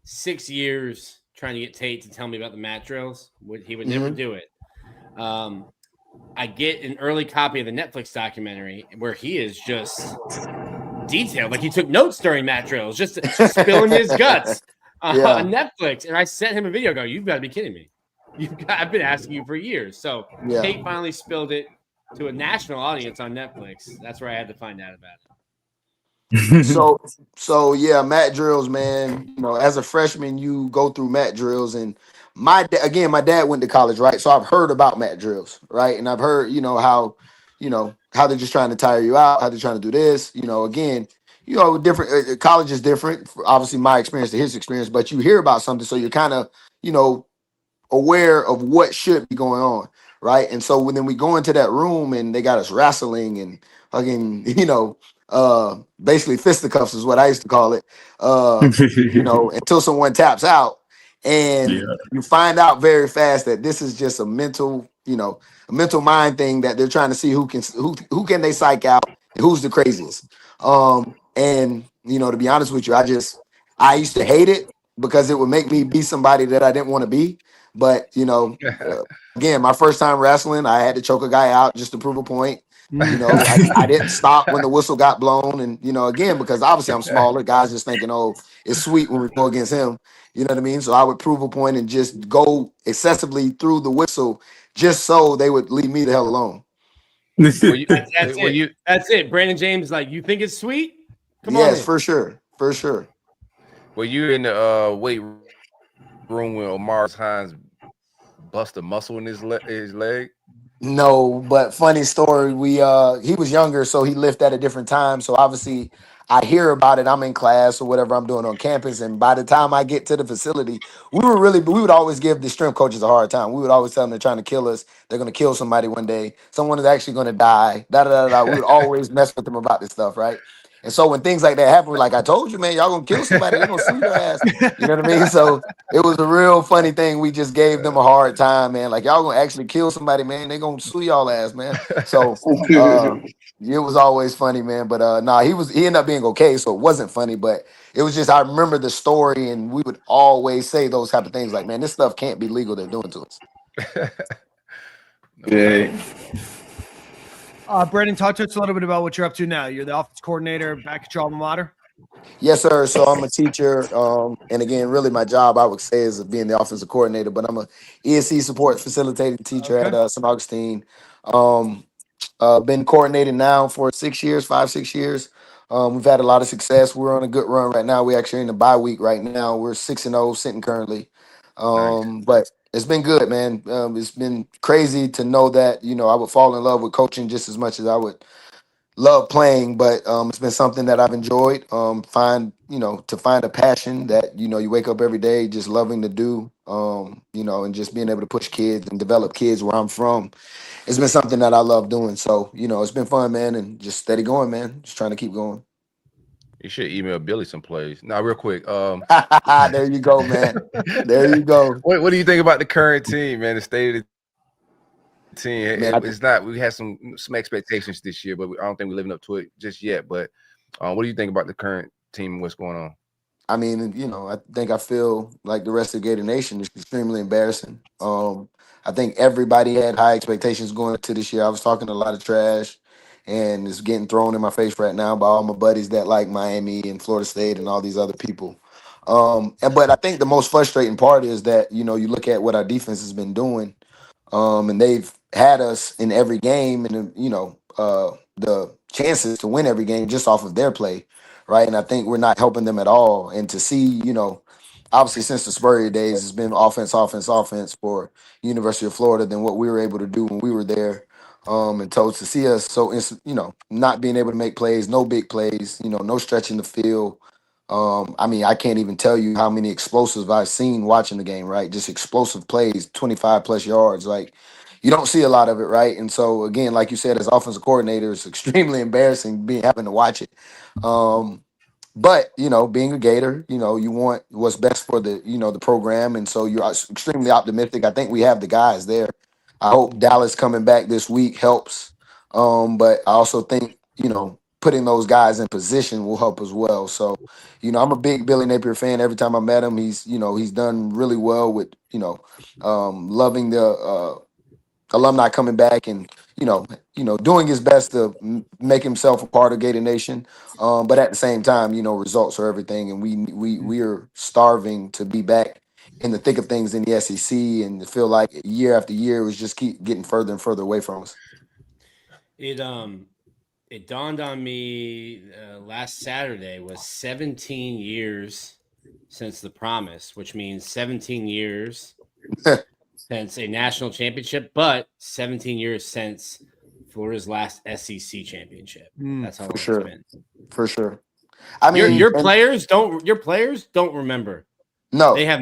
6 years trying to get Tate to tell me about the mat drills. He would never do it. I get an early copy of the Netflix documentary where he is just detailed, like he took notes during mat drills, just spilling his guts on Netflix. And I sent him a video. Go, you've got to be kidding me! I've been asking you for years. So Tate finally spilled it to a national audience on Netflix. That's where I had to find out about it. So yeah, mat drills, man. You know, as a freshman, you go through mat drills, and my dad went to college, right? So I've heard about mat drills, right? And I've heard, how they're just trying to tire you out, how they're trying to do this. Again, different. College is different. Obviously, my experience to his experience, but you hear about something, so you're kind of, aware of what should be going on, right? And so when we go into that room and they got us wrestling and fucking, basically fisticuffs is what I used to call it, until someone taps out, and you find out very fast that this is just a mental mind thing, that they're trying to see who can they psych out and who's the craziest. And to be honest with you, I used to hate it because it would make me be somebody that I didn't want to be. But again, my first time wrestling, I had to choke a guy out just to prove a point. I didn't stop when the whistle got blown, and again, because obviously I'm smaller, guys just thinking, oh, it's sweet when we go against him. You know what I mean? So I would prove a point and just go excessively through the whistle, just so they would leave me the hell alone. That's it. Brandon James, like, you think it's sweet? Come on. Yes, for sure. Were you in the weight room when Omar Hines bust a muscle in his leg? No, but funny story. He was younger, so he lifted at a different time. So obviously, I hear about it. I'm in class or whatever I'm doing on campus, and by the time I get to the facility, we would always give the strength coaches a hard time. We would always tell them they're trying to kill us. They're going to kill somebody one day. Someone is actually going to die. We would always mess with them about this stuff, right? And so when things like that happen, we're like, I told you, man, y'all gonna kill somebody. They're gonna sue your ass. You know what I mean? So it was a real funny thing. We just gave them a hard time, man. Like, y'all gonna actually kill somebody, man. They gonna sue y'all ass, man. So it was always funny, man. But he ended up being okay, so it wasn't funny. But it was just, I remember the story, and we would always say those type of things, like, man, this stuff can't be legal. They're doing to us. Brandon, talk to us a little bit about what you're up to now. You're the offense coordinator back at your alma mater. Yes, sir. So I'm a teacher, and again, really my job, I would say, is being the offensive coordinator. But I'm a ESC support facilitating teacher at St. Augustine. Been coordinating now for 6 years, 5-6 years. We've had a lot of success. We're on a good run right now. We're actually in the bye week right now. We're 6-0 sitting currently. Nice. But it's been good, man. It's been crazy to know that, I would fall in love with coaching just as much as I would love playing, but it's been something that I've enjoyed. To find a passion that, you wake up every day just loving to do, and just being able to push kids and develop kids where I'm from. It's been something that I love doing. So, it's been fun, man, and just steady going, man. Just trying to keep going. You should email Billy some plays. Now, real quick. There you go, man. There you go. What do you think about the current team, man? The state of the team. Man, it's not. We had some expectations this year, but I don't think we're living up to it just yet. But what do you think about the current team and what's going on? I mean, I feel like the rest of Gator Nation is extremely embarrassing. I think everybody had high expectations going into this year. I was talking a lot of trash, and it's getting thrown in my face right now by all my buddies that like Miami and Florida State and all these other people. But I think the most frustrating part is that, you look at what our defense has been doing, and they've had us in every game, and the chances to win every game just off of their play, right? And I think we're not helping them at all. And to see, obviously since the Spurrier days, it's been offense for University of Florida than what we were able to do when we were there. And to see us not being able to make plays, no big plays, no stretching the field. I can't even tell you how many explosives I've seen watching the game, right? Just explosive plays, 25 plus yards. Like, you don't see a lot of it, right? And so again, like you said, as offensive coordinator, it's extremely embarrassing having to watch it. But being a Gator, you want what's best for the the program, and so you're extremely optimistic. I think we have the guys there. I hope Dallas coming back this week helps. But I also think putting those guys in position will help as well. So, I'm a big Billy Napier fan. Every time I met him, he's done really well with loving the alumni coming back and doing his best to make himself a part of Gator Nation. But at the same time, results are everything, and we are starving to be back in the thick of things in the SEC, and to feel like year after year was just keep getting further and further away from us. It dawned on me last Saturday was 17 years since the promise, which means 17 years since a national championship, but 17 years since Florida's last SEC championship. That's how long it's been. For sure. I mean, your players don't remember. No, they have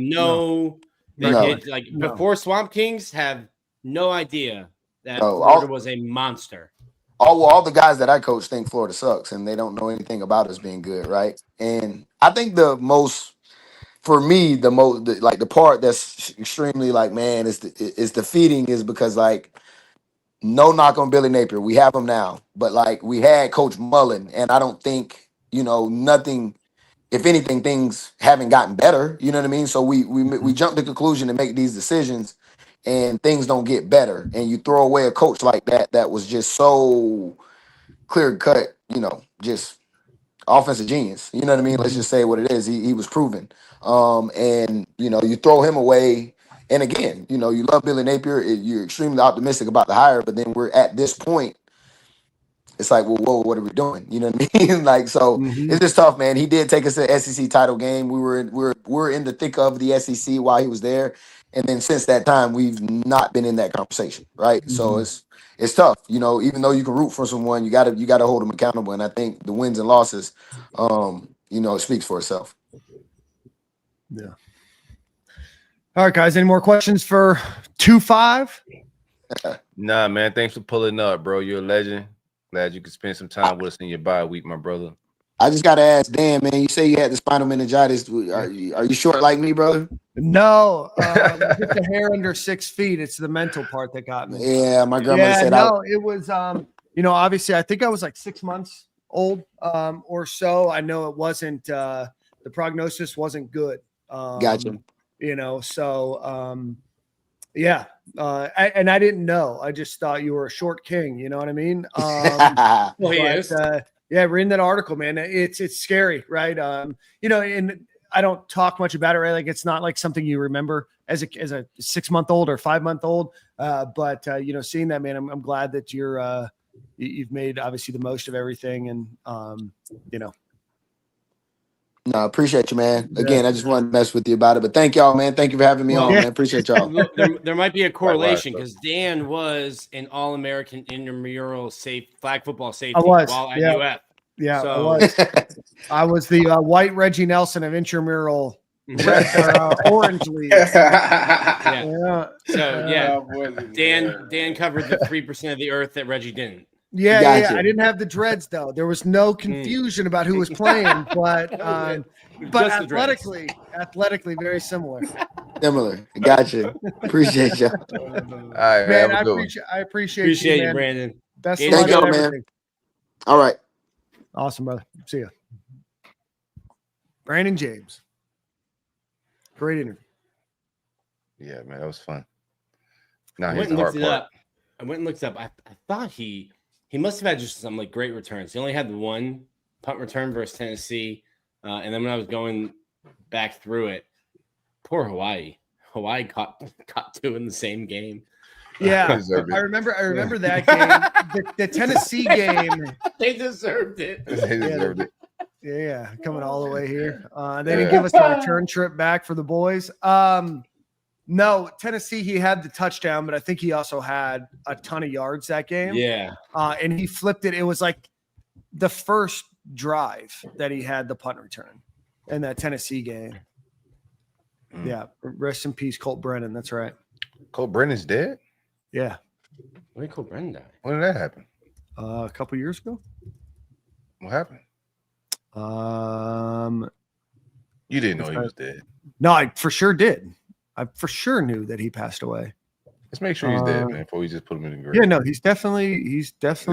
before Swamp Kings have no idea that Florida was a monster. All the guys that I coach think Florida sucks, and they don't know anything about us being good, right? And I think the part that's extremely is defeating is because no knock on Billy Napier, we have him now, but we had Coach Mullen, and I don't think nothing. If anything, things haven't gotten better. You know what I mean? So we jump to conclusion and make these decisions, and things don't get better. And you throw away a coach like that was just so clear cut. Just offensive genius. You know what I mean? Let's just say what it is. He was proven. And you throw him away. And again, you love Billy Napier. You're extremely optimistic about the hire, but then we're at this point. It's like, well, whoa, what are we doing? You know what I mean? It's just tough, man. He did take us to the SEC title game. We're in the thick of the SEC while he was there, and then since that time, we've not been in that conversation, right? Mm-hmm. So it's tough. Even though you can root for someone, you gotta hold them accountable. And I think the wins and losses, it speaks for itself. Yeah. All right, guys. Any more questions for 2-5? Nah, man. Thanks for pulling up, bro. You're a legend. Glad you could spend some time with us in your bye week, my brother. I just got to ask, Dan, man, you say you had the spinal meningitis. Are you short like me, brother? No, just a hair under 6 feet. It's the mental part that got me. Yeah, my grandmother said. No, it was, obviously, I think I was 6 months old or so. I know it wasn't, the prognosis wasn't good. Gotcha. Yeah. And I didn't know. I just thought you were a short king. You know what I mean? Well, he is. Reading that article, man, it's scary, right? And I don't talk much about it, right? It's not like something you remember as a 6-month-old or 5-month-old. But seeing that, man, I'm glad that you've made obviously the most of everything, and No, I appreciate you, man. Again, I just wanted to mess with you about it, but thank y'all, man. Thank you for having me on, man. Appreciate y'all. There might be a correlation because Dan was an All-American intramural flag football safety while at UF. Yeah, so. I was the white Reggie Nelson of intramural orange league. Yeah. So Dan covered the 3% of the earth that Reggie didn't. Yeah. I didn't have the dreads though. There was no confusion about who was playing, but athletically, very similar. Gotcha. Appreciate you. All right, man. I appreciate you, man. Brandon. Best of luck, man. All right. Awesome, brother. See ya. Brandon James. Great interview. Yeah, man, that was fun. I went and looked it up. I thought he must have had just some great returns. He only had the one punt return versus Tennessee. And then when I was going back through it, poor Hawaii. Hawaii caught 2 in the same game. Yeah, I remember that game. The Tennessee game. They deserved it. Yeah, coming all the way here. They didn't give us a return trip back for the boys. No, Tennessee, he had the touchdown, but I think he also had a ton of yards that game. Yeah. And he flipped it. It was the first drive that he had the punt return in that Tennessee game. Yeah. Rest in peace, Colt Brennan. That's right. Colt Brennan's dead? Yeah. When did Cole Brennan die? When did that happen? A couple years ago. What happened? You didn't know he was dead. No, I for sure did. I for sure knew that he passed away. Let's make sure he's dead, man, before we just put him in the grave. Yeah, no, he's definitely passed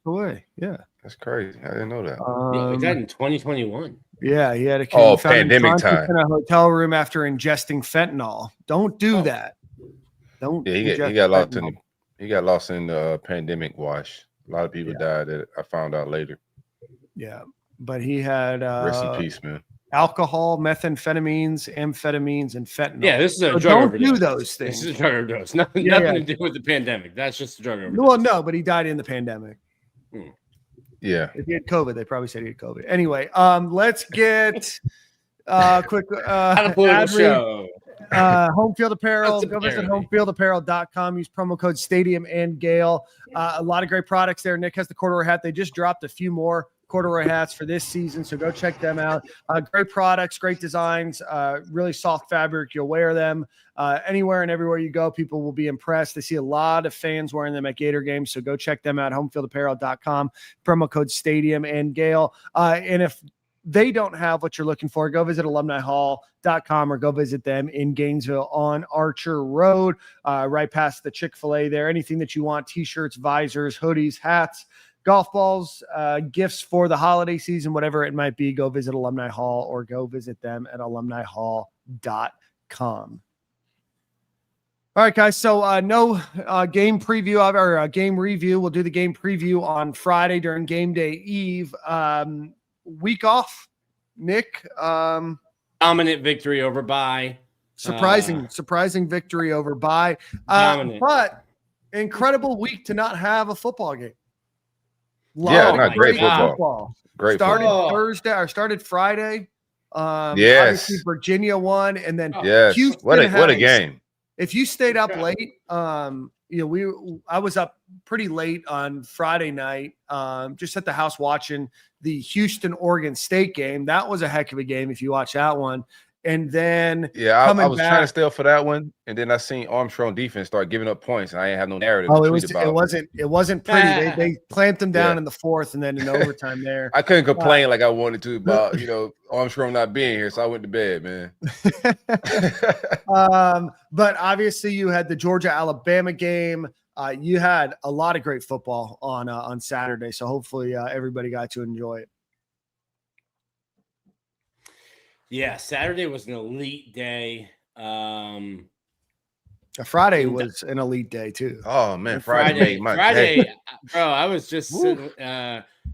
away. Yeah. That's crazy. I didn't know that. Yeah, he died in 2021. Yeah, he had a pandemic time in a hotel room after ingesting fentanyl. Don't do that. Don't. Yeah, he got lost in the pandemic wash. A lot of people died that I found out later. Yeah, but he had rest in peace, man. Alcohol, methamphetamines, amphetamines, and fentanyl. Yeah, this is a drug don't overdose. Do those things. This is a drug overdose. Nothing to do with the pandemic. That's just a drug overdose. Well, no, but he died in the pandemic. Yeah. If he had COVID, they probably said he had COVID. Anyway, let's get quick show. Home Field Apparel. Go visit homefieldapparel.com. Use promo code Stadium and Gale. A lot of great products there. Nick has the corduroy hat. They just dropped a few more corduroy hats for this season, so go check them out. Great products, great designs, really soft fabric. You'll wear them anywhere and everywhere you go. People will be impressed. They see a lot of fans wearing them at Gator games, so go check them out. Homefieldapparel.com. Promo code Stadium and Gale. And if they don't have what you're looking for, go visit alumnihall.com or go visit them in Gainesville on Archer Road, right past the Chick-fil-A there. Anything that you want, t-shirts, visors, hoodies, hats, golf balls, gifts for the holiday season, whatever it might be, go visit Alumni Hall or go visit them at alumnihall.com. All right, guys. So no game preview or game review. We'll do the game preview on Friday during game day eve. Week off, Nick. Dominant victory over bye. Surprising victory over bye. But incredible week to not have a football game. Great football. Great started football. Thursday or started Friday. Yes. Obviously Virginia won, and then Houston what a game. If you stayed up late, I was up pretty late on Friday night, just at the house watching the Houston-Oregon State game. That was a heck of a game if you watch that one. And then I was trying to stay up for that one, and then I seen Armstrong defense start giving up points, and I didn't have no narrative. It wasn't pretty. They clamped them down in the fourth, and then in overtime there. I couldn't complain like I wanted to about Armstrong not being here, so I went to bed, man. But obviously you had the Georgia-Alabama game. You had a lot of great football on Saturday, so hopefully everybody got to enjoy it. Yeah, Saturday was an elite day. Friday was an elite day too. Oh man, Friday, bro. I was just sitting,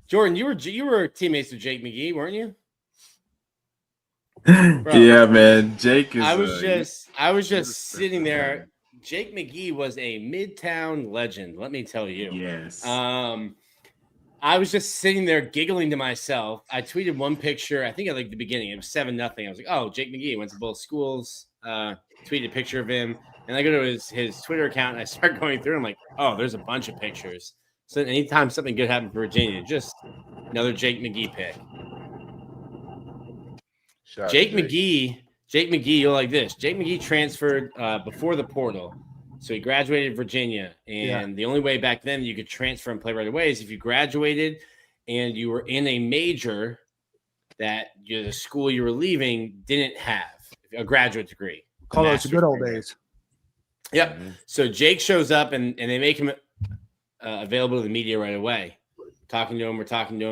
Jordan. You were teammates with Jake McGee, weren't you? Bro, yeah, man. Jake is. I was just sitting there. Jake McGee was a Midtown legend. Let me tell you. Yes. I was just sitting there giggling to myself. I tweeted one picture. I think at the beginning, it was 7-0. I was like, "Oh, Jake McGee went to both schools." Tweeted a picture of him, and I go to his Twitter account and I start going through. I'm like, "Oh, there's a bunch of pictures." So anytime something good happened for Virginia, just another Jake McGee pick. Jake McGee, you'll like this. Jake McGee transferred before the portal. So he graduated Virginia, and the only way back then you could transfer and play right away is if you graduated and you were in a major that the school you were leaving didn't have a graduate degree. Oh, it's the good old days. Yep. Mm-hmm. So Jake shows up, and they make him available to the media right away. We're talking to him.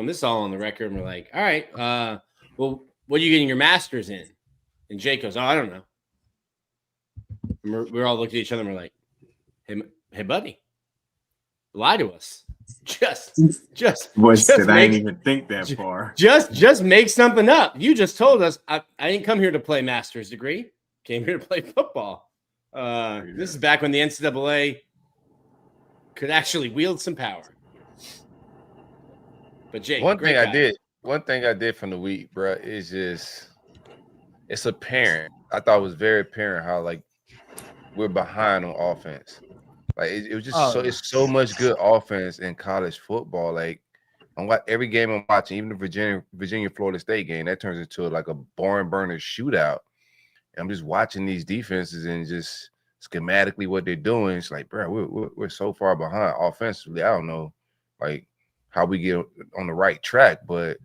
This is all on the record, and we're like, all right, well, what are you getting your master's in? And Jake goes, oh, I don't know. And we're all looking at each other, and we're like, Hey, buddy, lie to us. Just I didn't even think that far. Just make something up. You just told us I didn't come here to play master's degree. Came here to play football. This is back when the NCAA could actually wield some power. But Jake, one thing I did from the week, bro, is just it's apparent. I thought it was very apparent how we're behind on offense. It was just it's so much good offense in college football. Every game I'm watching, even the Virginia Florida State game, that turns into a barn burner shootout. And I'm just watching these defenses and just schematically what they're doing. It's like, bro, we're so far behind offensively. I don't know, like how we get on the right track, but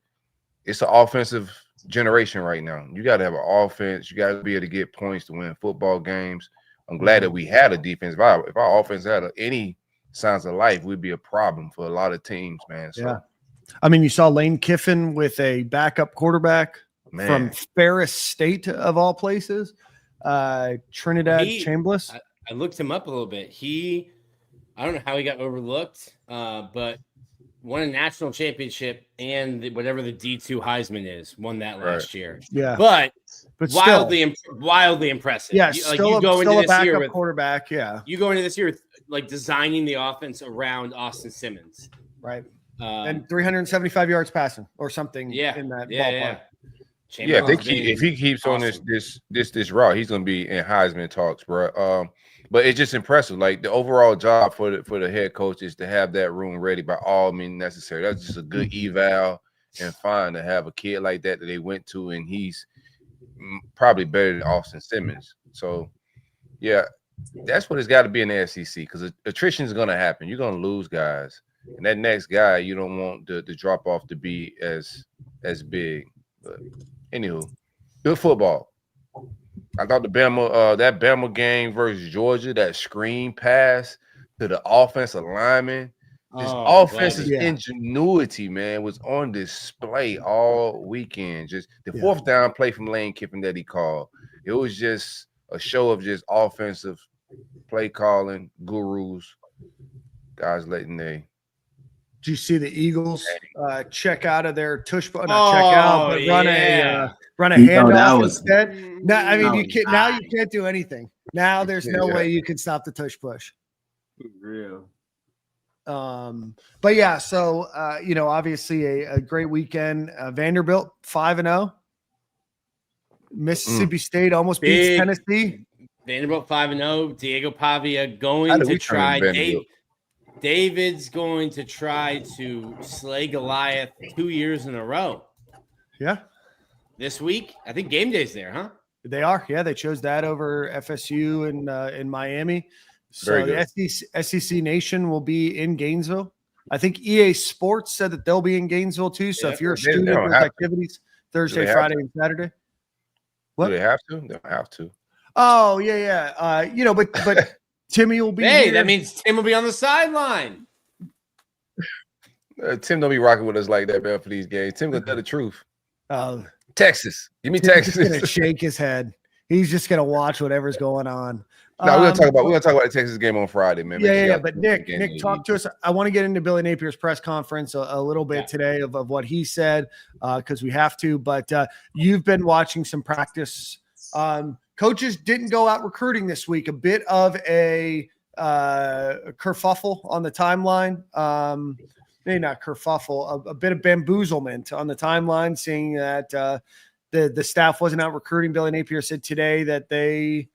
it's an offensive generation right now. You got to have an offense. You got to be able to get points to win football games. I'm glad that we had a defense. If our offense had any signs of life, we'd be a problem for a lot of teams, man. So, yeah. I mean, you saw Lane Kiffin with a backup quarterback from Ferris State, of all places, Trinidad Chambliss. I looked him up a little bit. I don't know how he got overlooked, but won a national championship and whatever the D2 Heisman is, won that last year. Yeah, but wildly still, impressive. Yeah, you go into a this backup year with quarterback. Yeah, you go into this year with like designing the offense around Austin Simmons, right? And 375 yards passing or something. In that ballpark. Yeah, if he keeps on this route, he's gonna be in Heisman talks, bro. But it's just impressive. Like the overall job for the head coach is to have that room ready by all means necessary. That's just a good eval and fine to have a kid like that they went to, and he's probably better than Austin Simmons. So yeah, that's what it's got to be in the SEC, because attrition is gonna happen. You're gonna lose guys, and that next guy you don't want the drop off to be as big. But anywho, good football. I thought that Bama game versus Georgia, that screen pass to the offensive lineman, this offensive ingenuity, man, was on display all weekend. Just the fourth down play from Lane Kiffin that he called. It was just a show of just offensive play calling gurus, guys letting they. Did you see the Eagles check out of their tush? Not check out, but run a handoff instead. No, I mean you can't do anything. Now there's no way you can stop the tush push. Real. But yeah, so obviously a great weekend. Vanderbilt 5-0. Mississippi State almost beats Tennessee. Vanderbilt 5-0. Diego Pavia going to try. David's going to try to slay Goliath 2 years in a row. Yeah. This week, I think game day's there, huh? They are. Yeah, they chose that over FSU in Miami. So the SEC Nation will be in Gainesville. I think EA Sports said that they'll be in Gainesville too. So if you're a student with activities Thursday, Friday, and Saturday. What? Do they have to? They don't have to. Oh, yeah. But Timmy will be here. That means Tim will be on the sideline. Tim don't be rocking with us like that, man, for these games. Tim gonna tell the truth. Texas. Give me Texas. He's gonna shake his head. He's just gonna watch whatever's going on. No, we're gonna talk about the Texas game on Friday, man. But Nick, talk to us. I want to get into Billy Napier's press conference a little bit today of what he said, because we have to. But you've been watching some practice. Coaches didn't go out recruiting this week. A bit of a kerfuffle on the timeline. Maybe not kerfuffle. A bit of bamboozlement on the timeline, seeing that the staff wasn't out recruiting. Billy Napier said today that they,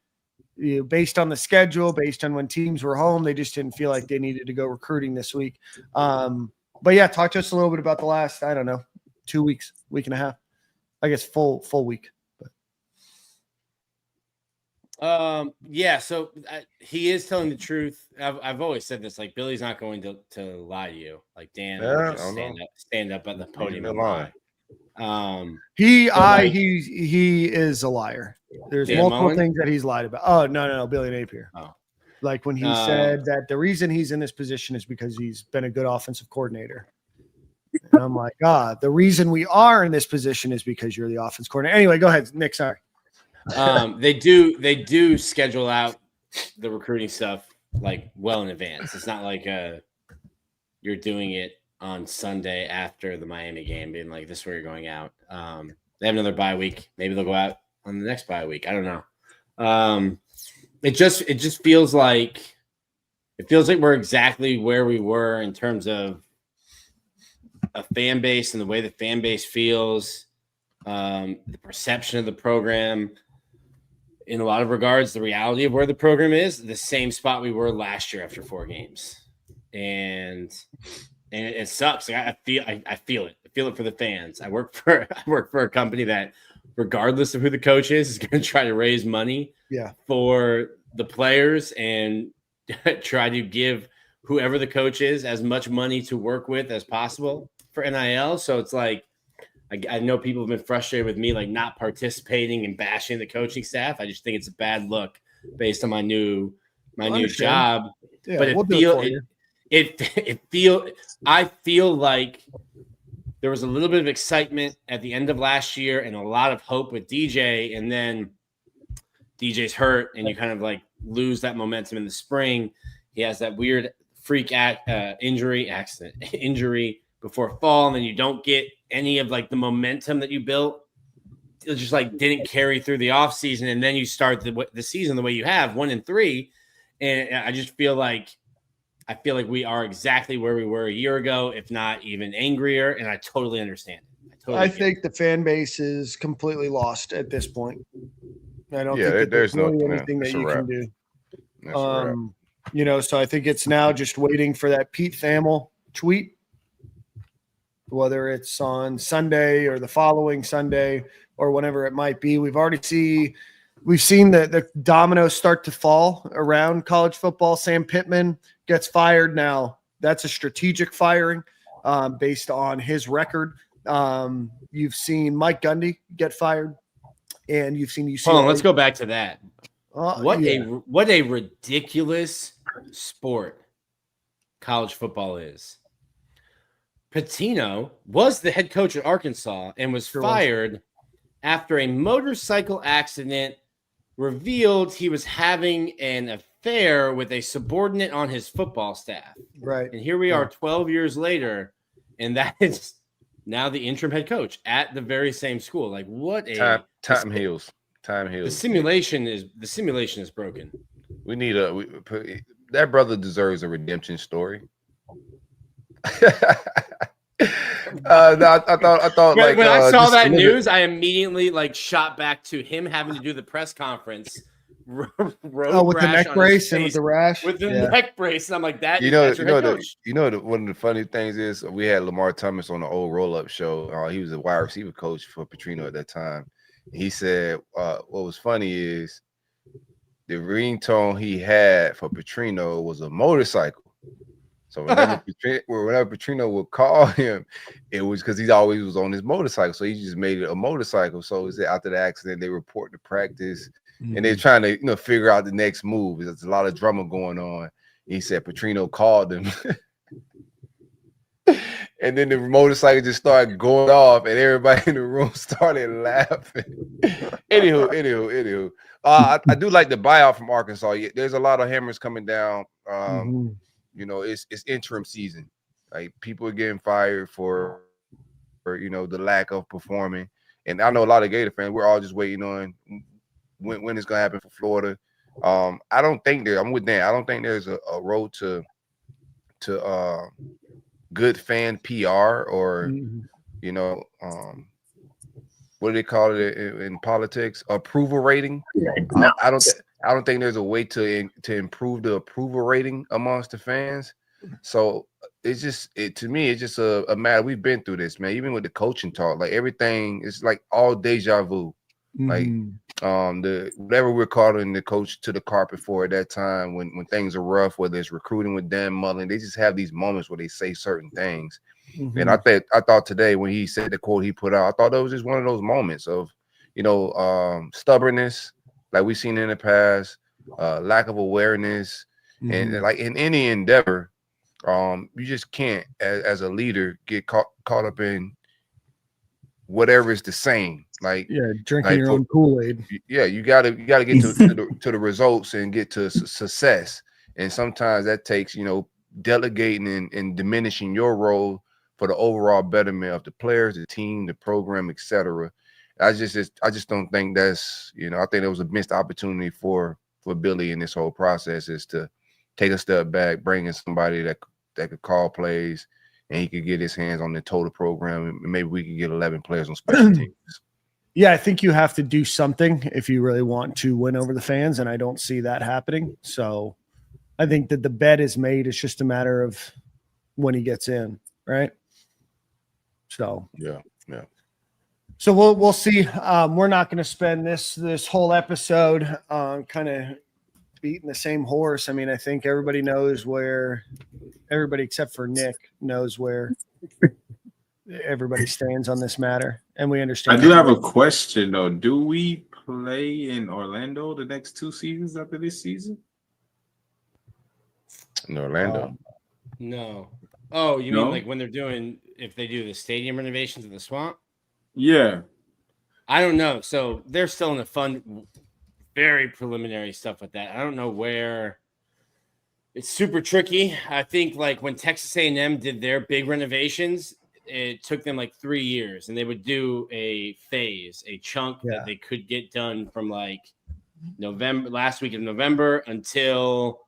based on the schedule, based on when teams were home, they just didn't feel like they needed to go recruiting this week. But yeah, talk to us a little bit about the last, 2 weeks, week and a half. I guess full week. So he is telling the truth. I've always said this, like Billy's not going to lie to you. Like Dan will just stand up at the podium and lie. He is a liar. There's multiple things that he's lied about. Oh, no, Billy Napier. Oh. Like when he said that the reason he's in this position is because he's been a good offensive coordinator. And I'm like, the reason we are in this position is because you're the offense coordinator. Anyway, go ahead, Nick. Sorry. They do schedule out the recruiting stuff like well in advance. It's not like you're doing it on Sunday after the Miami game, being like, this is where you're going out. They have another bye week. Maybe they'll go out on the next bye week. I don't know. It just feels like we're exactly where we were in terms of a fan base and the way the fan base feels, the perception of the program. In a lot of regards, the reality of where the program is, the same spot we were last year after 4 games. And it sucks. Like I feel it. I feel it for the fans. I work for a company that, regardless of who the coach is going to try to raise money for the players and try to give whoever the coach is as much money to work with as possible for NIL. So it's like, I know people have been frustrated with me, like not participating and bashing the coaching staff. I just think it's a bad look based on my new job. Yeah, but I feel like there was a little bit of excitement at the end of last year and a lot of hope with DJ, and then DJ's hurt and you kind of like lose that momentum in the spring. He has that weird freak injury before fall, and then you don't get any of like the momentum that you built. It just like didn't carry through the offseason, and then you start the season the way you have, 1-3, and I just feel like we are exactly where we were a year ago, if not even angrier, and I totally understand it. I think the fan base is completely lost at this point. I don't think that there's really anything that you can do. So I think it's now just waiting for that Pete Thamel tweet, whether it's on Sunday or the following Sunday or whenever it might be. We've seen the dominoes start to fall around college football. Sam Pittman gets fired. Now that's a strategic firing based on his record. You've seen Mike Gundy get fired, and you've seen UCLA. Hold on, let's go back to that. What a ridiculous sport college football is. Pitino was the head coach at Arkansas and was fired after a motorcycle accident revealed he was having an affair with a subordinate on his football staff. Right. And here we are 12 years later, and that is now the interim head coach at the very same school. Like, what a time heals. The simulation is broken. We need that brother deserves a redemption story. I thought when I saw that news, I immediately like shot back to him having to do the press conference. With the neck brace and with the rash. With the neck brace, and I'm like, that. One of the funny things is we had Lamar Thomas on the old roll-up show. He was a wide receiver coach for Petrino at that time. He said, what was funny is the ringtone he had for Petrino was a motorcycle. So whenever Petrino would call him, it was because he always was on his motorcycle. So he just made it a motorcycle. So he said after the accident, they report to practice, and they're trying to figure out the next move. There's a lot of drama going on. He said Petrino called him. And then the motorcycle just started going off, and everybody in the room started laughing. Anywho. I do like the buyout from Arkansas. There's a lot of hammers coming down. It's interim season. Like, people are getting fired for the lack of performing. And I know a lot of Gator fans, we're all just waiting on when it's gonna happen for Florida. I don't think I'm with Dan. I don't think there's a road to good fan PR or what do they call it in politics? Approval rating. I don't think there's a way to improve the approval rating amongst the fans. So it's just a matter. We've been through this, man. Even with the coaching talk, like everything is like all deja vu. Like whatever we're calling the coach to the carpet for at that time when things are rough, whether it's recruiting with Dan Mullen, they just have these moments where they say certain things. And I thought today when he said the quote he put out, I thought that was just one of those moments of stubbornness, like we've seen in the past, lack of awareness, and like in any endeavor, you just can't as a leader get caught up in whatever is the same. Like drinking your own Kool-Aid. Yeah, you gotta get to the results and get to success. And sometimes that takes delegating and diminishing your role for the overall betterment of the players, the team, the program, etc. I just don't think that's I think there was a missed opportunity for Billy in this whole process is to take a step back, bring in somebody that could call plays, and he could get his hands on the total program, and maybe we could get 11 players on special teams. Yeah, I think you have to do something if you really want to win over the fans, and I don't see that happening. So I think that the bet is made. It's just a matter of when he gets in, right? So yeah. So we'll see. We're not going to spend this whole episode kind of beating the same horse. I mean, I think everybody except for Nick knows where everybody stands on this matter, and we understand. I do have a question though. Do we play in Orlando the next 2 seasons after this season? In Orlando? No. Oh, you mean like when they're doing, if they do the stadium renovations in the swamp? Yeah. I don't know. So they're still in the fun, very preliminary stuff with that. I don't know where. It's super tricky. I think like when Texas A&M did their big renovations, it took them like 3 years, and they would do a phase, a chunk that they could get done from like last week of November until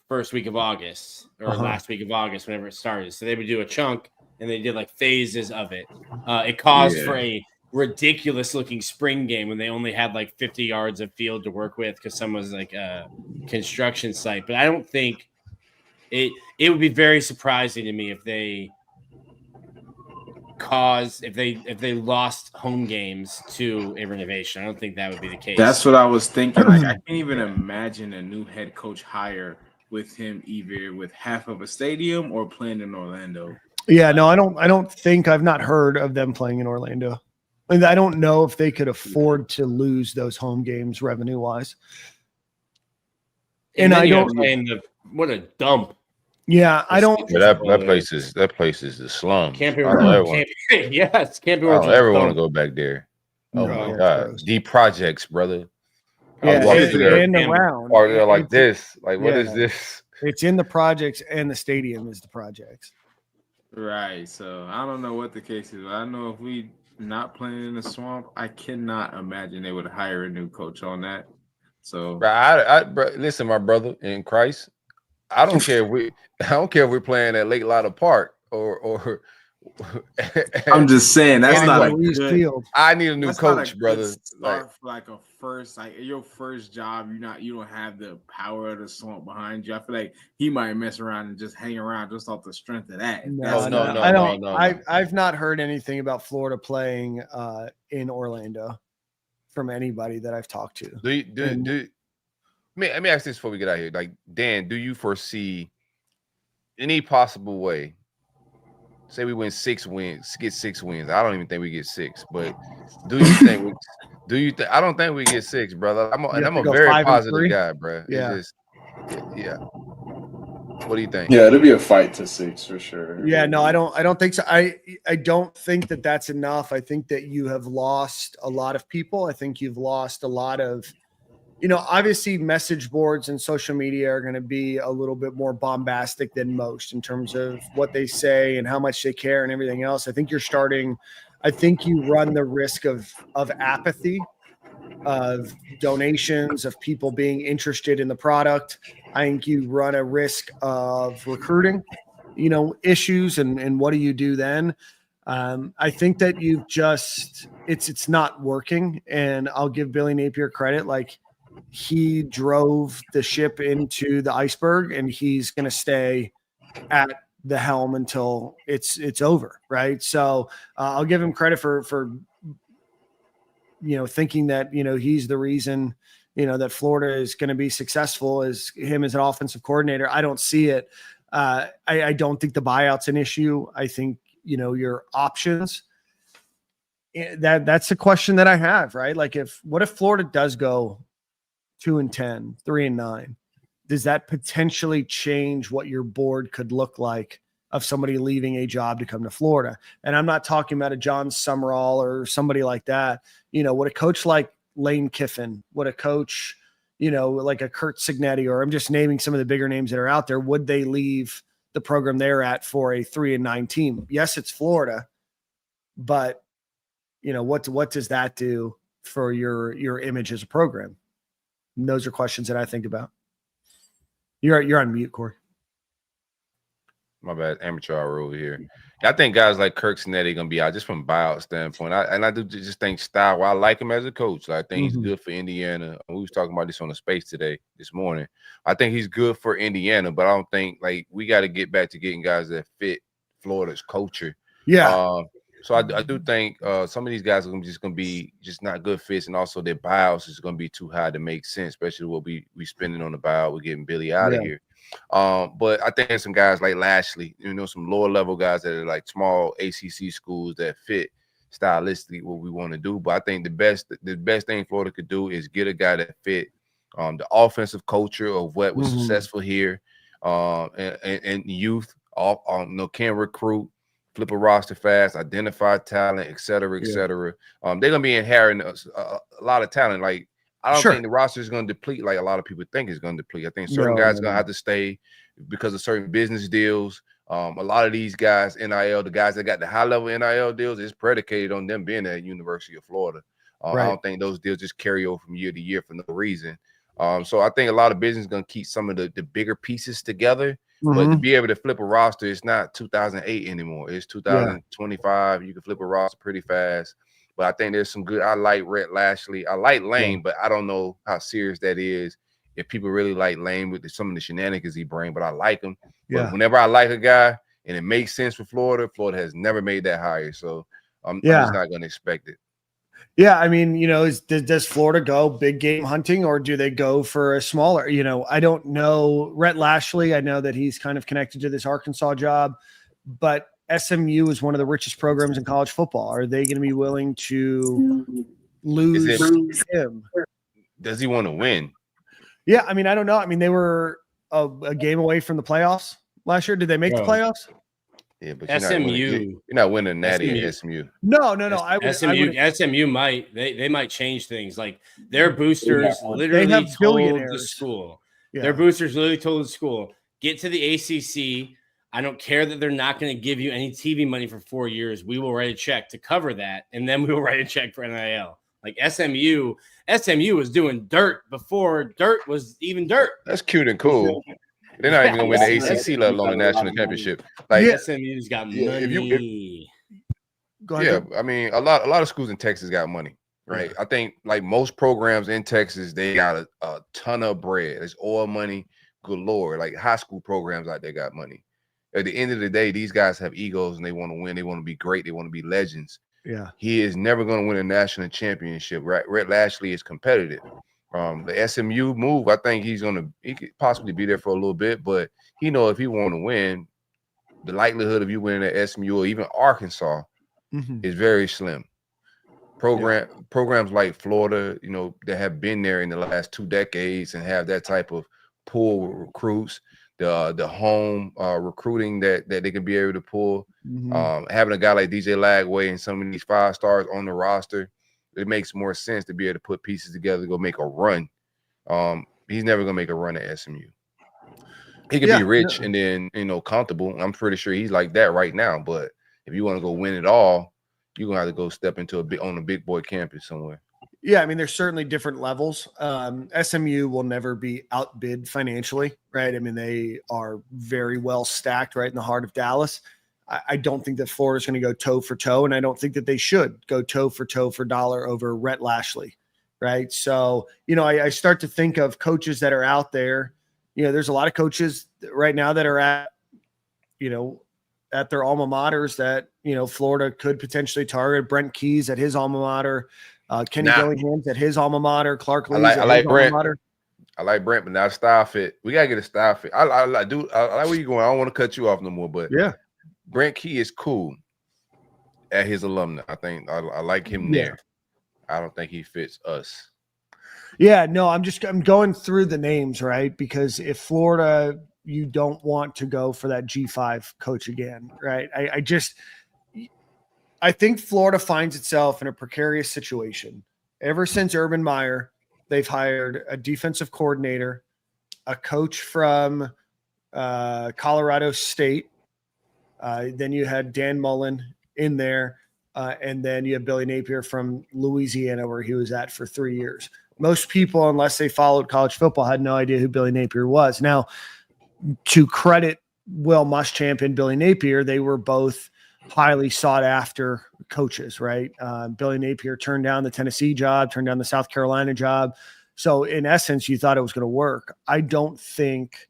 first week of August or last week of August, whenever it started. So they would do a chunk, and they did like phases of it. It caused for a ridiculous looking spring game when they only had like 50 yards of field to work with because some was like a construction site. But I don't think it would be very surprising to me if they if they lost home games to a renovation. I don't think that would be the case. That's what I was thinking. Like, I can't even imagine a new head coach hire with him either with half of a stadium or playing in Orlando. Yeah, no, I don't think I've not heard of them playing in Orlando. And I don't know if they could afford to lose those home games revenue wise. And I don't what a dump. Yeah, I don't. Yeah, that place is the slum. Can't be yes, can't be. I don't ever want to go back there. Oh my God, the projects, brother. Yeah, and around. Or they're like this. Like, what is this? It's in the projects, and the stadium is the projects. Right. So I don't know what the case is, but I know if we not playing in the swamp, I cannot imagine they would hire a new coach on that. So, listen, my brother in Christ, I don't care if we're playing at Lake Lotta Park or I'm just saying that's not a good field. I need a new coach, brother. Like a first, like your first job, you don't have the power of the swamp behind you. I feel like he might mess around and just hang around just off the strength of that. No. I've not heard anything about Florida playing in Orlando from anybody that I've talked to. Let me ask this before we get out of here. Like, Dan, do you foresee any possible way? Say we win 6 wins, get 6 wins. I don't even think we get 6, but do you think I don't think we get 6, brother. I'm a very positive guy, bro. Yeah. Yeah. What do you think? Yeah, it'll be a fight to 6 for sure. Yeah, no, I don't think so. I don't think that that's enough. I think that you have lost a lot of people. I think you've lost a lot of, obviously message boards and social media are going to be a little bit more bombastic than most in terms of what they say and how much they care and everything else. I think you run the risk of apathy, of donations, of people being interested in the product. I think you run a risk of recruiting, issues. And what do you do then? I think that you've it's not working. And I'll give Billy Napier credit. Like, he drove the ship into the iceberg, and he's going to stay at the helm until it's over. Right. So I'll give him credit for thinking that, he's the reason, that Florida is going to be successful as him as an offensive coordinator. I don't see it. I don't think the buyout's an issue. I think, your options, that's a question that I have, right? Like, what if Florida does go 2-10, 3-9, does that potentially change what your board could look like of somebody leaving a job to come to Florida? And I'm not talking about a John Summerall or somebody like that. Would a coach like Lane Kiffin, would a coach, like a Kurt Signetti, or I'm just naming some of the bigger names that are out there, would they leave the program they're at for a 3-9 team? Yes, it's Florida, but what does that do for your image as a program? And those are questions that I think about. You're on mute, Corey. My bad, amateur hour over here. I think guys like Kirk Snetti gonna be out just from buyout standpoint. I do just think style. I like him as a coach. I think he's good for Indiana. We was talking about this on the space this morning. I think he's good for Indiana, but I don't think we got to get back to getting guys that fit Florida's culture. Yeah. So I do think some of these guys are just going to be just not good fits, and also their buyouts is going to be too high to make sense, especially what we spending on the buyout. We're getting Billy out of here. But I think there's some guys like Lashley, some lower level guys that are like small ACC schools that fit stylistically what we want to do. But I think the best thing Florida could do is get a guy that fit the offensive culture of what was successful here, and youth. Can recruit, flip a roster fast, identify talent, et cetera, et cetera. They're gonna be inheriting a lot of talent. Like, I don't think the roster is gonna deplete like a lot of people think it's gonna deplete. I think certain guys are gonna have to stay because of certain business deals. A lot of these guys, NIL, the guys that got the high level NIL deals, is predicated on them being at University of Florida. I don't think those deals just carry over from year to year for no reason. So I think a lot of business is gonna keep some of the bigger pieces together. But to be able to flip a roster, it's not 2008 anymore. It's 2025. You can flip a roster pretty fast. But I think there's some good. I like Rhett Lashley. I like Lane, but I don't know how serious that is. If people really like Lane with some of the shenanigans he brings, but I like him. But whenever I like a guy and it makes sense for Florida, Florida has never made that hire. So I'm just not going to expect it. Yeah, I mean, does Florida go big game hunting, or do they go for a smaller? I don't know. Rhett Lashley, I know that he's kind of connected to this Arkansas job, but SMU is one of the richest programs in college football. Are they going to be willing to lose him? Does he want to win? Yeah, I mean, I don't know. I mean, they were a game away from the playoffs last year. Did they make the playoffs? Yeah, but SMU, you're not winning natty at SMU. No. SMU might they might change things. Like their boosters literally told the school. Yeah. Their boosters literally told the school, get to the ACC. I don't care that they're not going to give you any TV money for 4 years. We will write a check to cover that, and then we will write a check for NIL. Like SMU was doing dirt before dirt was even dirt. That's cute and cool. They're not even going to win the ACC, let alone the national championship. Like SMU's got money. Go ahead. Yeah, I mean, a lot of schools in Texas got money, right? I think like most programs in Texas, they got a ton of bread. It's oil money galore. Like high school programs out there got money. At the end of the day, these guys have egos and they want to win. They want to be great. They want to be legends. Yeah, he is never going to win a national championship. Right? Rhett Lashley is competitive. The SMU move, I think he could possibly be there for a little bit, but he know if he want to win, the likelihood of you winning at SMU or even Arkansas is very slim. Programs like Florida, that have been there in the last 2 decades and have that type of pool with recruits, the home recruiting that they can be able to pull. Having a guy like DJ Lagway and some of these 5 stars on the roster, it makes more sense to be able to put pieces together to go make a run. He's never gonna make a run at SMU. He can be rich and then comfortable. I'm pretty sure he's like that right now. But if you want to go win it all, you're gonna have to go step into on a big boy campus somewhere. Yeah, I mean, there's certainly different levels. SMU will never be outbid financially, right? I mean, they are very well stacked right in the heart of Dallas. I don't think that Florida's going to go toe for toe, and I don't think that they should go toe for dollar over Rhett Lashley, right? So, I start to think of coaches that are out there. There's a lot of coaches right now that are at their alma maters that, Florida could potentially target. Brent Keys at his alma mater, Kenny Gillingham's at his alma mater, Clark Lee's at his alma mater. I like Brent, but not a style fit. We got to get a style fit. I like where you going. I don't want to cut you off no more, but yeah. Brent Key is cool at his alumni. I think I like him there. I don't think he fits us. Yeah, no, I'm going through the names, right? Because if Florida, you don't want to go for that G5 coach again, right? I think Florida finds itself in a precarious situation. Ever since Urban Meyer, they've hired a defensive coordinator, a coach from Colorado State. Then you had Dan Mullen in there, and then you have Billy Napier from Louisiana, where he was at for 3 years. Most people, unless they followed college football, had no idea who Billy Napier was. Now, to credit Will Muschamp and Billy Napier, they were both highly sought after coaches, right? Billy Napier turned down the Tennessee job, turned down the South Carolina job. So in essence, you thought it was going to work. I don't think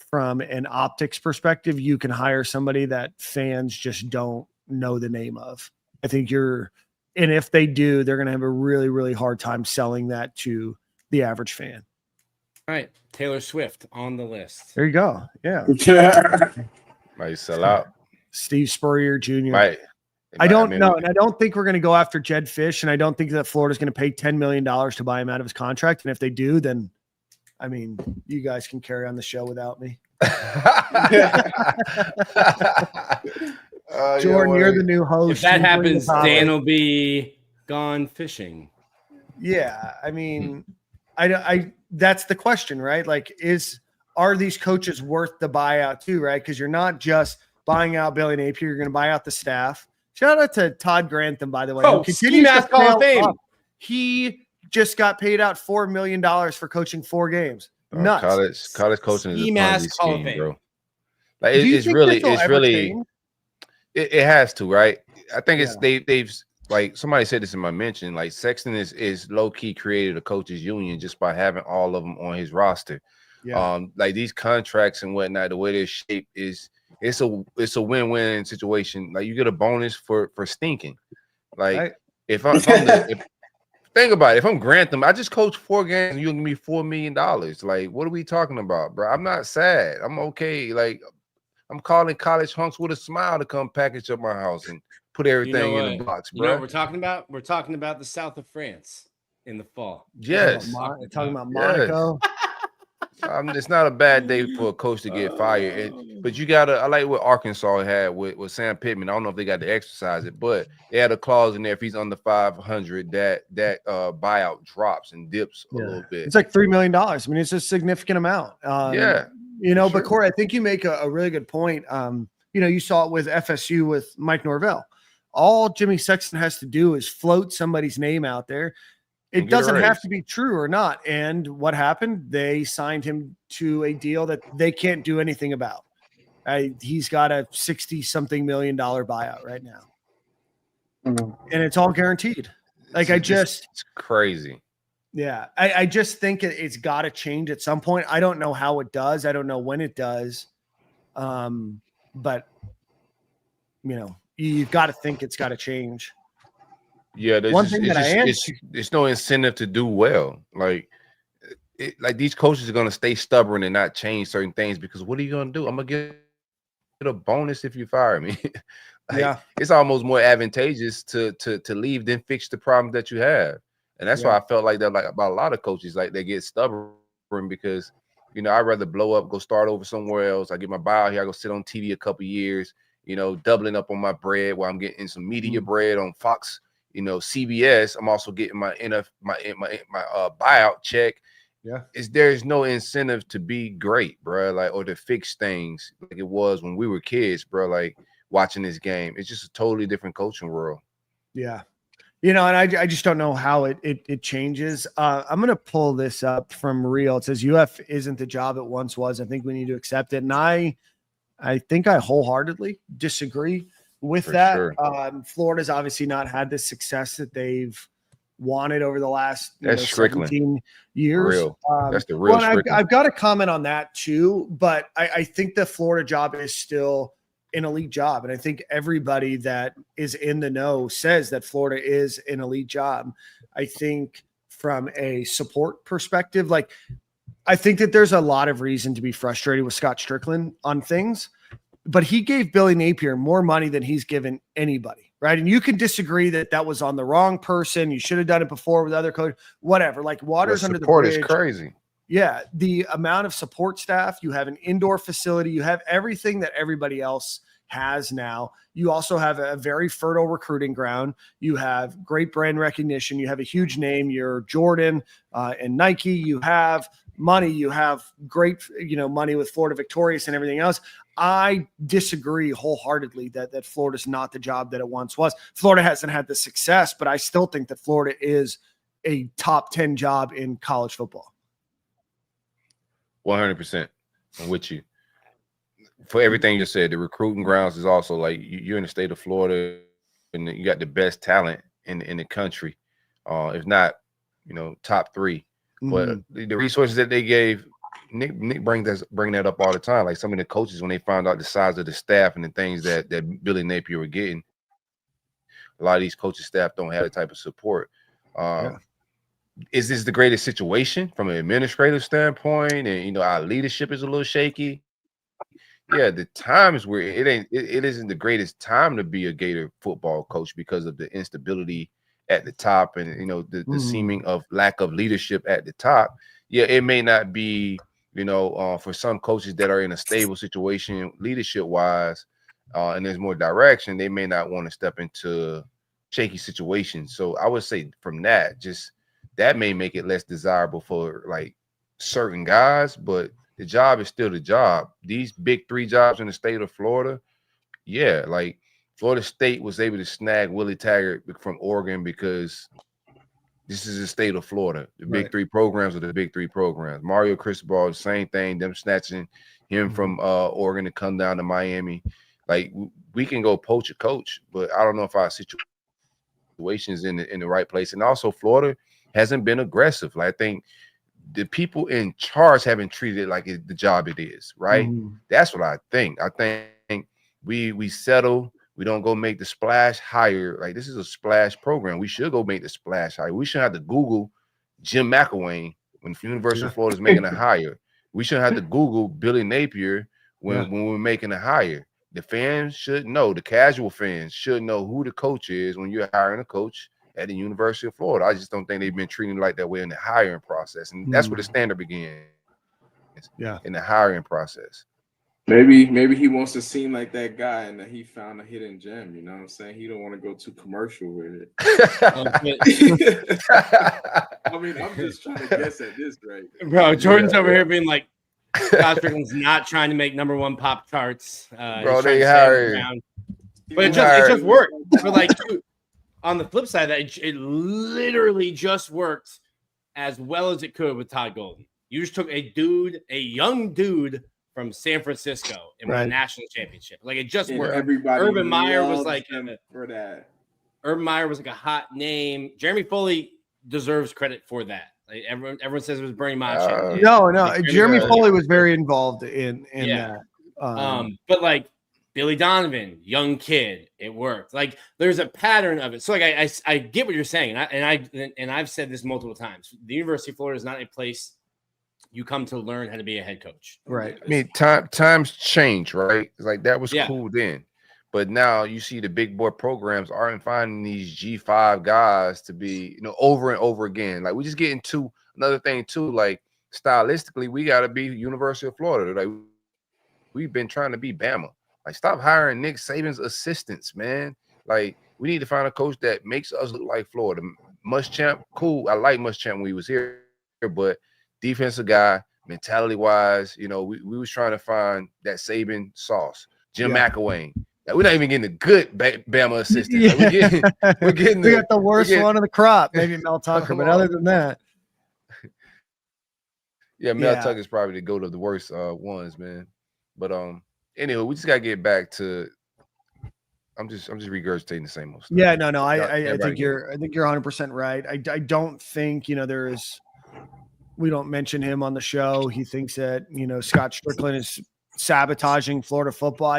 from an optics perspective, you can hire somebody that fans just don't know the name of. I think and if they do, they're going to have a really, really hard time selling that to the average fan. All right. Taylor Swift on the list. There you go. Yeah. Might sell out. Steve Spurrier Jr. I don't know. And I don't think we're going to go after Jed Fish. And I don't think that Florida's going to pay $10 million to buy him out of his contract. And if they do, then, I mean, you guys can carry on the show without me. Jordan, you're the new host. If that happens, Dan will be gone fishing. Yeah. I mean, I that's the question, right? Like, are these coaches worth the buyout too, right? Because you're not just buying out Billy Napier, you're going to buy out the staff. Shout out to Todd Grantham, by the way. Oh, Ski Mask Hall of Fame. He just got paid out $4 million for coaching 4 games. Nuts. College coaching is a Ponzi scheme, bro. Like it has to, right? I think it's they've like somebody said this in my mention. Like Sexton is low key created a coaches union just by having all of them on his roster. Yeah. Like these contracts and whatnot, the way they're shaped it's a win-win situation. Like you get a bonus for stinking. Like think about it. If I'm Grantham, I just coached 4 games and you give me $4 million. Like, what are we talking about, bro? I'm not sad. I'm okay. Like, I'm calling college hunks with a smile to come package up my house and put everything in the box, bro. You know what we're talking about? We're talking about the south of France in the fall. Yes. Talking about Monaco. It's not a bad day for a coach to get fired, but you gotta. I like what Arkansas had with Sam Pittman. I don't know if they got to exercise it, but they had a clause in there if he's under 500, that buyout drops and dips a little bit. It's like $3 million. I mean, it's a significant amount. But Corey, I think you make a really good point. You saw it with FSU with Mike Norvell. All Jimmy Sexton has to do is float somebody's name out there. It doesn't have to be true or not. And what happened? They signed him to a deal that they can't do anything about. He's got a $60-something million buyout right now. And it's all guaranteed. Like it's crazy. Yeah. I just think it's got to change at some point. I don't know how it does. I don't know when it does. But you've got to think it's got to change. Yeah, there's no incentive to do well. Like these coaches are gonna stay stubborn and not change certain things because what are you gonna do? I'm gonna get a bonus if you fire me. It's almost more advantageous to leave than fix the problem that you have, and that's why I felt like that about a lot of coaches. Like they get stubborn because I'd rather blow up, go start over somewhere else. I get my buyout here, I go sit on TV a couple years, doubling up on my bread while I'm getting some media bread on Fox. CBS, I'm also getting my buyout check. Yeah, there's no incentive to be great, bro, or to fix things like it was when we were kids, bro. Like watching this game, it's just a totally different coaching world. Yeah, and I just don't know how it changes. I'm gonna pull this up from Real. It says UF isn't the job it once was. I think we need to accept it, and I think I wholeheartedly disagree with that. Sure. Florida's obviously not had the success that they've wanted over the last 17 years. That's the real. I've got to comment on that too, but I think the Florida job is still an elite job. And I think everybody that is in the know says that Florida is an elite job. I think from a support perspective, I think that there's a lot of reason to be frustrated with Scott Strickland on things. But he gave Billy Napier more money than he's given anybody, right? And you can disagree that was on the wrong person. You should have done it before with other coaches, whatever. Like water's under the bridge. Support is crazy. Yeah, the amount of support staff. You have an indoor facility. You have everything that everybody else has now. You also have a very fertile recruiting ground. You have great brand recognition. You have a huge name. You're Jordan and Nike. You have money. You have great, money with Florida Victorious and everything else. I disagree wholeheartedly that Florida's not the job that it once was. Florida hasn't had the success, but I still think that Florida is a top 10 job in college football. 100%. I'm with you. For everything you said, the recruiting grounds is also like you're in the state of Florida and you got the best talent in the country. If not, top 3. But the resources that they gave, Nick bring that up all the time. Like some of the coaches, when they found out the size of the staff and the things that Billy Napier were getting, a lot of these coaching staff don't have that type of support. Is this the greatest situation from an administrative standpoint? And our leadership is a little shaky. Yeah, the times where it isn't the greatest time to be a Gator football coach because of the instability at the top and the seeming of lack of leadership at the top. Yeah, it may not be for some coaches that are in a stable situation leadership wise, and there's more direction, they may not want to step into shaky situations. So I would say from that may make it less desirable for like certain guys, but the job is still the job. These big 3 jobs in the state of Florida, yeah, like Florida State was able to snag Willie Taggart from Oregon because this is the state of Florida. The big 3 programs are the big 3 programs. Mario Cristobal, the same thing, them snatching him from Oregon to come down to Miami. Like we can go poach a coach, but I don't know if our situation is in the right place. And also Florida hasn't been aggressive. Like I think the people in charge haven't treated it like the job it is, right? That's what I think. I think we settle. We don't go make the splash higher. Like this is a splash program. We should go make the splash higher. We shouldn't have to Google Jim McElwain when the University of Florida is making a hire. We shouldn't have to Google Billy Napier when we're making a hire. The fans should know. The casual fans should know who the coach is when you're hiring a coach at the University of Florida. I just don't think they've been treated like that way in the hiring process. And that's where the standard begins. Yeah. In the hiring process. Maybe he wants to seem like that guy and that he found a hidden gem. You know what I'm saying? He don't want to go too commercial with it. I mean, I'm just trying to guess at this, right? Bro, Jordan's over here being like, Scott Strickland's not trying to make #1 pop charts. Bro, they hired. But it just worked. But like, on the flip side, that it literally just worked as well as it could with Todd Golden. You just took a young dude from San Francisco and won a national championship. Like it just worked. Urban Meyer was like for that. Urban Meyer was like a hot name. Jeremy Foley deserves credit for that. Like everyone says it was Bernie Manchin. No. Like Jeremy Foley was very involved in that. But like Billy Donovan, young kid, it worked. Like there's a pattern of it. So like I get what you're saying, and I've said this multiple times. The University of Florida is not a place you come to learn how to be a head coach. Right. I mean, times change, right? It's like that was cool then. But now you see the big boy programs aren't finding these G5 guys to be, over and over again. Like we just get into another thing too, like stylistically, we got to be University of Florida. Like we've been trying to be Bama. Like stop hiring Nick Saban's assistants, man. Like we need to find a coach that makes us look like Florida. Muschamp, cool. I like Muschamp when he was here, but defensive guy, mentality-wise, we was trying to find that Saban sauce. Jim McElwain. We're not even getting a good Bama assistant. Like we got the worst one of the crop, maybe Mel Tucker, but other than that. Yeah, Mel Tucker is probably the go to the worst ones, man. But anyway, we just gotta get back to I'm just regurgitating the same old stuff. Yeah, no. I think you're 100% right. I don't think, we don't mention him on the show. He thinks that, Scott Strickland is sabotaging Florida football.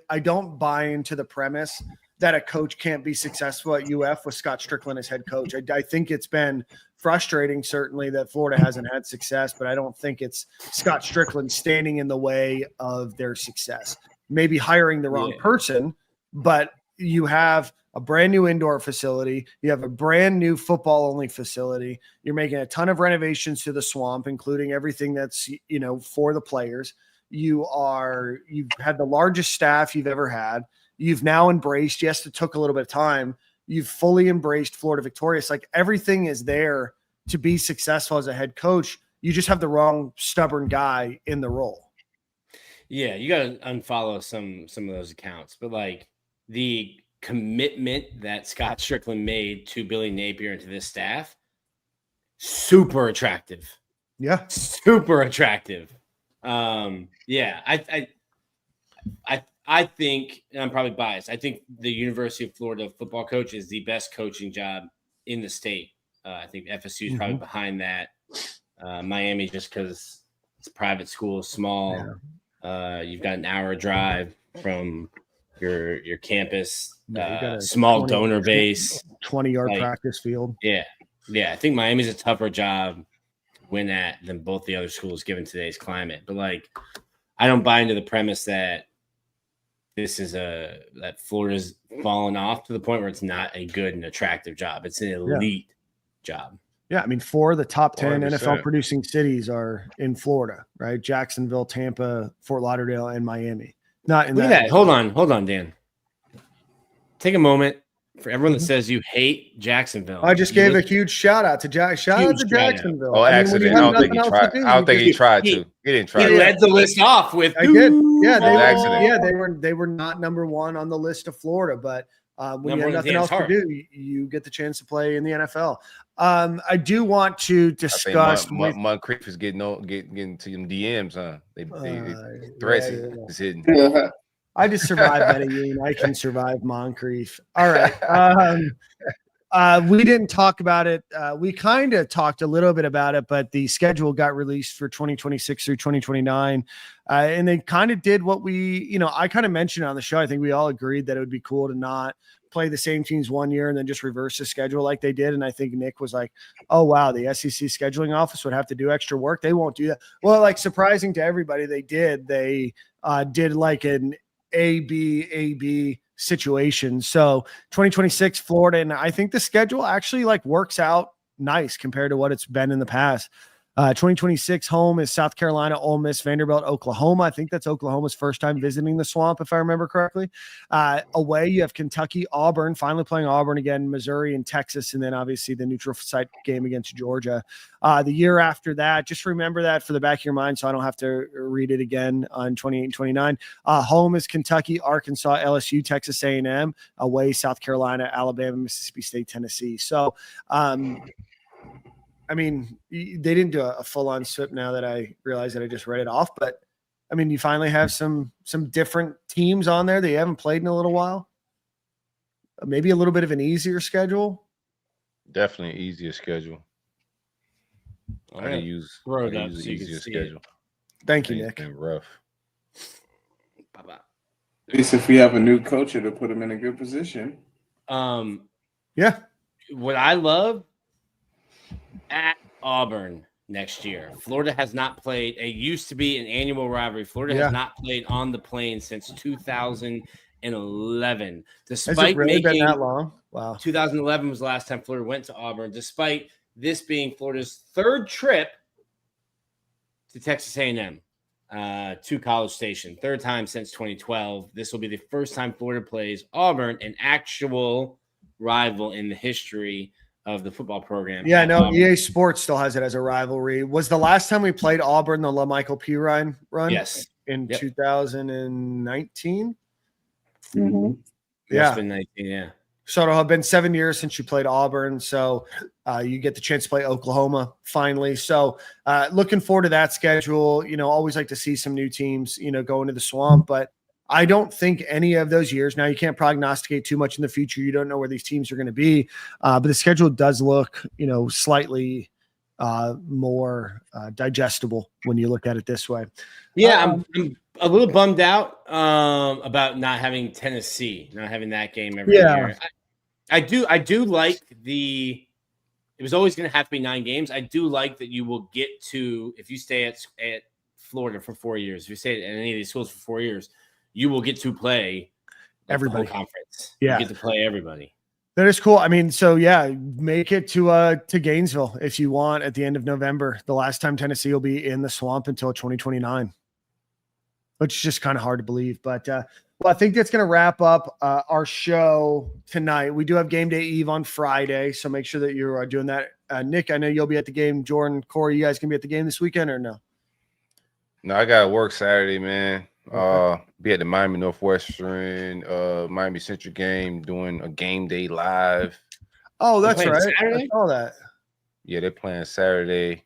I don't buy into the premise that a coach can't be successful at UF with Scott Strickland as head coach. I think it's been frustrating, certainly, that Florida hasn't had success, but I don't think it's Scott Strickland standing in the way of their success. Maybe hiring the wrong person, but you have a brand new indoor facility. You have a brand new football only facility. You're making a ton of renovations to the swamp, including everything that's, for the players. You've had the largest staff you've ever had. You've now embraced, yes, it took a little bit of time. You've fully embraced Florida Victorious. Like everything is there to be successful as a head coach. You just have the wrong stubborn guy in the role. Yeah. You got to unfollow some of those accounts, but like the commitment that Scott Strickland made to Billy Napier and to this staff, super attractive. Yeah. Super attractive. I think, and I'm probably biased, I think the University of Florida football coach is the best coaching job in the state. I think FSU is probably behind that. Miami, just because it's a private school, small. You've got an hour drive from your campus, Yeah, you got a small donor base, 20-yard practice field. Yeah. I think Miami's a tougher job to win at than both the other schools given today's climate. But like, I don't buy into the premise that that Florida's fallen off to the point where it's not a good and attractive job. It's an elite job. Yeah, I mean, 4 of the top 10 100%. NFL producing cities are in Florida, right? Jacksonville, Tampa, Fort Lauderdale, and Miami. Not in Look that. at that. Hold on, Dan. Take a moment for everyone that says you hate Jacksonville. I just gave a huge shout out to Jacksonville. Oh, accident. I don't think he tried. I don't think he tried to. He didn't try. He led the list off with. I did. Yeah, they were not number 1 on the list of Florida, but when you have nothing else to do, you get the chance to play in the NFL. I do want to discuss. Moncrief is getting to them DMs, huh? They threats is hidden. I just survived Medellin. I can survive Moncrief. All right. We didn't talk about it. We kind of talked a little bit about it, but the schedule got released for 2026 through 2029. And they kind of did what I kind of mentioned on the show. I think we all agreed that it would be cool to not play the same teams one year and then just reverse the schedule like they did. And I think Nick was like, oh, wow, the SEC scheduling office would have to do extra work. They won't do that. Well, like surprising to everybody, they did. They did like an A-B situation. So 2026 Florida, and I think the schedule actually like works out nice compared to what it's been in the past. 2026 home is South Carolina, Ole Miss, Vanderbilt, Oklahoma. I think that's Oklahoma's first time visiting the Swamp, if I remember correctly. Away, you have Kentucky, Auburn, finally playing Auburn again, Missouri and Texas, and then obviously the neutral site game against Georgia. The year after that, just remember that for the back of your mind so I don't have to read it again on 28 and 29. Home is Kentucky, Arkansas, LSU, Texas A&M. Away, South Carolina, Alabama, Mississippi State, Tennessee. So, I mean, they didn't do a full-on SIP now that I realize that I just read it off. But, I mean, you finally have some different teams on there that you haven't played in a little while. Maybe a little bit of an easier schedule. Definitely easier schedule. I can use an easier schedule. Thank you, Nick. It's been rough. At least if we have a new coach, it'll put him in a good position. Yeah. What I love at Auburn next year. Florida has not played. It used to be an annual rivalry. Florida has not played on the plane since 2011. Despite Has it really been that long? Wow. 2011 was the last time Florida went to Auburn, despite this being Florida's third trip to Texas A&M, to College Station. Third time since 2012. This will be the first time Florida plays Auburn, an actual rival in the history of the football program. Yeah, no, EA Sports still has it as a rivalry. Was the last time we played Auburn the LaMichael Pirine run? Yes. In 2019? Mm-hmm. Yeah. It's been 19, yeah. So it'll have been 7 years since you played Auburn. So you get the chance to play Oklahoma finally. So looking forward to that schedule. Always like to see some new teams, go into the Swamp. But I don't think any of those years, now you can't prognosticate too much in the future. You don't know where these teams are going to be. But the schedule does look, slightly more digestible when you look at it this way. Yeah, I'm a little bummed out about not having Tennessee, not having that game every year. I do like it was always going to have to be 9 games. I do like that you will get to, if you stay at Florida for 4 years, if you stay at any of these schools for 4 years, you will get to play everybody. The whole conference. Yeah. You get to play everybody. That is cool. I mean, so yeah, make it to Gainesville if you want at the end of November. The last time Tennessee will be in the Swamp until 2029, which is just kind of hard to believe. But well, I think that's going to wrap up our show tonight. We do have Game Day Eve on Friday, so make sure that you're doing that. Nick, I know you'll be at the game. Jordan, Corey, you guys can be at the game this weekend or no? No, I got to work Saturday, man. Be at the Miami Northwestern, Miami Central game, doing a game day live. Oh, that's right. Saturday? I saw that. Yeah, they're playing Saturday.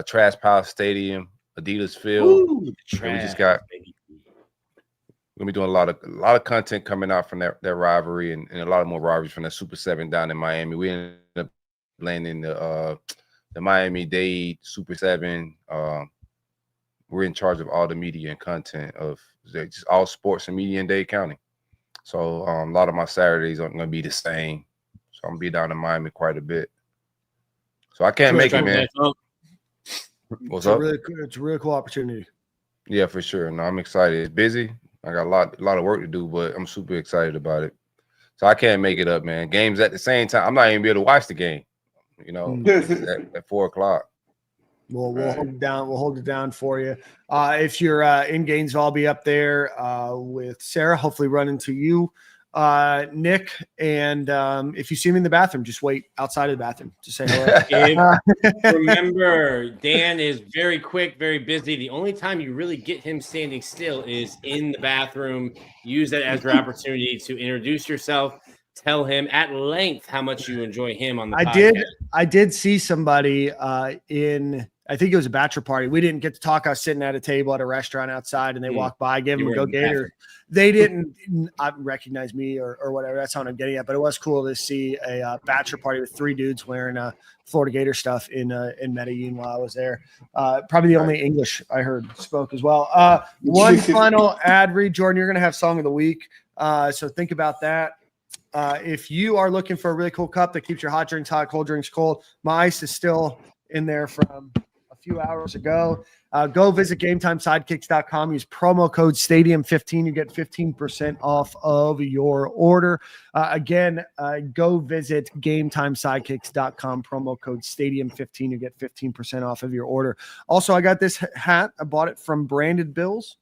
Trash Pile Stadium, Adidas Field. Ooh, We just got. We're gonna be doing a lot of content coming out from that rivalry and a lot of more rivalries from that Super 7 down in Miami. We ended up landing the Miami-Dade Super 7. We're in charge of all the media and content of It's just all sports and media in Dade County. So a lot of my Saturdays aren't going to be the same. So I'm going to be down in Miami quite a bit. So I can't make it, man. What's up? It's a really cool opportunity. Yeah, for sure. No, I'm excited. It's busy. I got a lot of work to do, but I'm super excited about it. So I can't make it up, man. Games at the same time. I'm not even be able to watch the game. You know, at 4:00. We'll hold it down. We'll hold it down for you. If you're in Gainesville, I'll be up there with Sarah. Hopefully, run into you, Nick. And if you see me in the bathroom, just wait outside of the bathroom to say hello. Remember, Dan is very quick, very busy. The only time you really get him standing still is in the bathroom. Use that as your opportunity to introduce yourself. Tell him at length how much you enjoy him on the podcast. I did see somebody I think it was a bachelor party. We didn't get to talk. I was sitting at a table at a restaurant outside, and they walked by. I gave them a Go Gator. They didn't recognize me or whatever. That's not what I'm getting at. But it was cool to see a bachelor party with 3 dudes wearing Florida Gator stuff in Medellin while I was there. Probably the only English I heard spoke as well. One final ad read, Jordan. You're going to have Song of the Week. So think about that. If you are looking for a really cool cup that keeps your hot drinks hot, cold drinks cold, my ice is still in there from a few hours ago. Go visit GameTimeSidekicks.com. Use promo code Stadium15. You get 15% off of your order. Again, go visit GameTimeSidekicks.com. Promo code Stadium15. You get 15% off of your order. Also, I got this hat. I bought it from Branded Bills.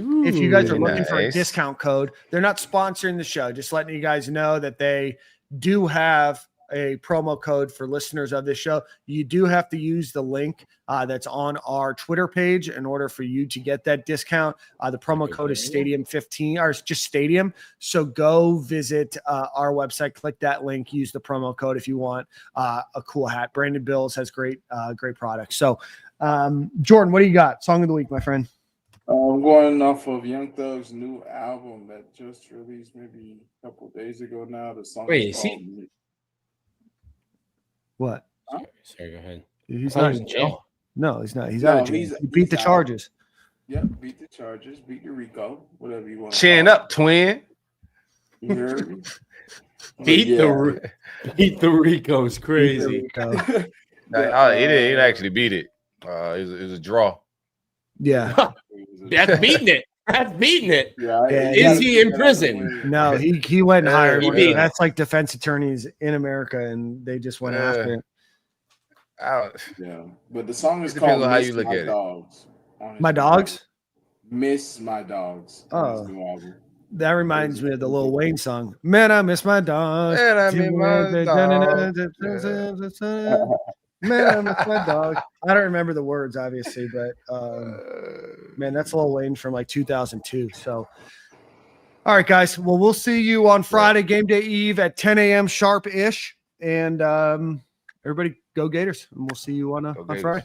If you guys are looking for a discount code, they're not sponsoring the show. Just letting you guys know that they do have a promo code for listeners of this show. You do have to use the link that's on our Twitter page in order for you to get that discount. The promo code is Stadium15, or it's just Stadium. So go visit our website, click that link, use the promo code if you want a cool hat. Brandon Bills has great products. So, Jordan, what do you got? Song of the week, my friend. I'm going off of Young Thug's new album that just released maybe a couple days ago now. The song is called What? Sorry, go ahead. He's not in jail. No, he's not. He's out of jail. He beat the charges. Yep, beat the charges, beat the RICO, whatever you want. Chin up, twin. You heard me? Beat the RICO is crazy. It didn't actually beat it. It was a draw. Yeah. That's beating it. That's beating it. Yeah, is he in prison? No, he went and hired one. That's like defense attorneys in America, and they just went after it. Yeah, but the song is called how you look at Dogs. My Dogs? Miss My Dogs. Oh. That reminds me of the Lil Wayne song. Man, I miss my dogs. Man, I miss my dogs. Man, I miss my dog. I don't remember the words, obviously, but man, that's Lil Wayne from like 2002. So, all right, guys. Well, we'll see you on Friday, game day eve at 10 a.m. sharp-ish. And everybody, go Gators. And we'll see you on Friday.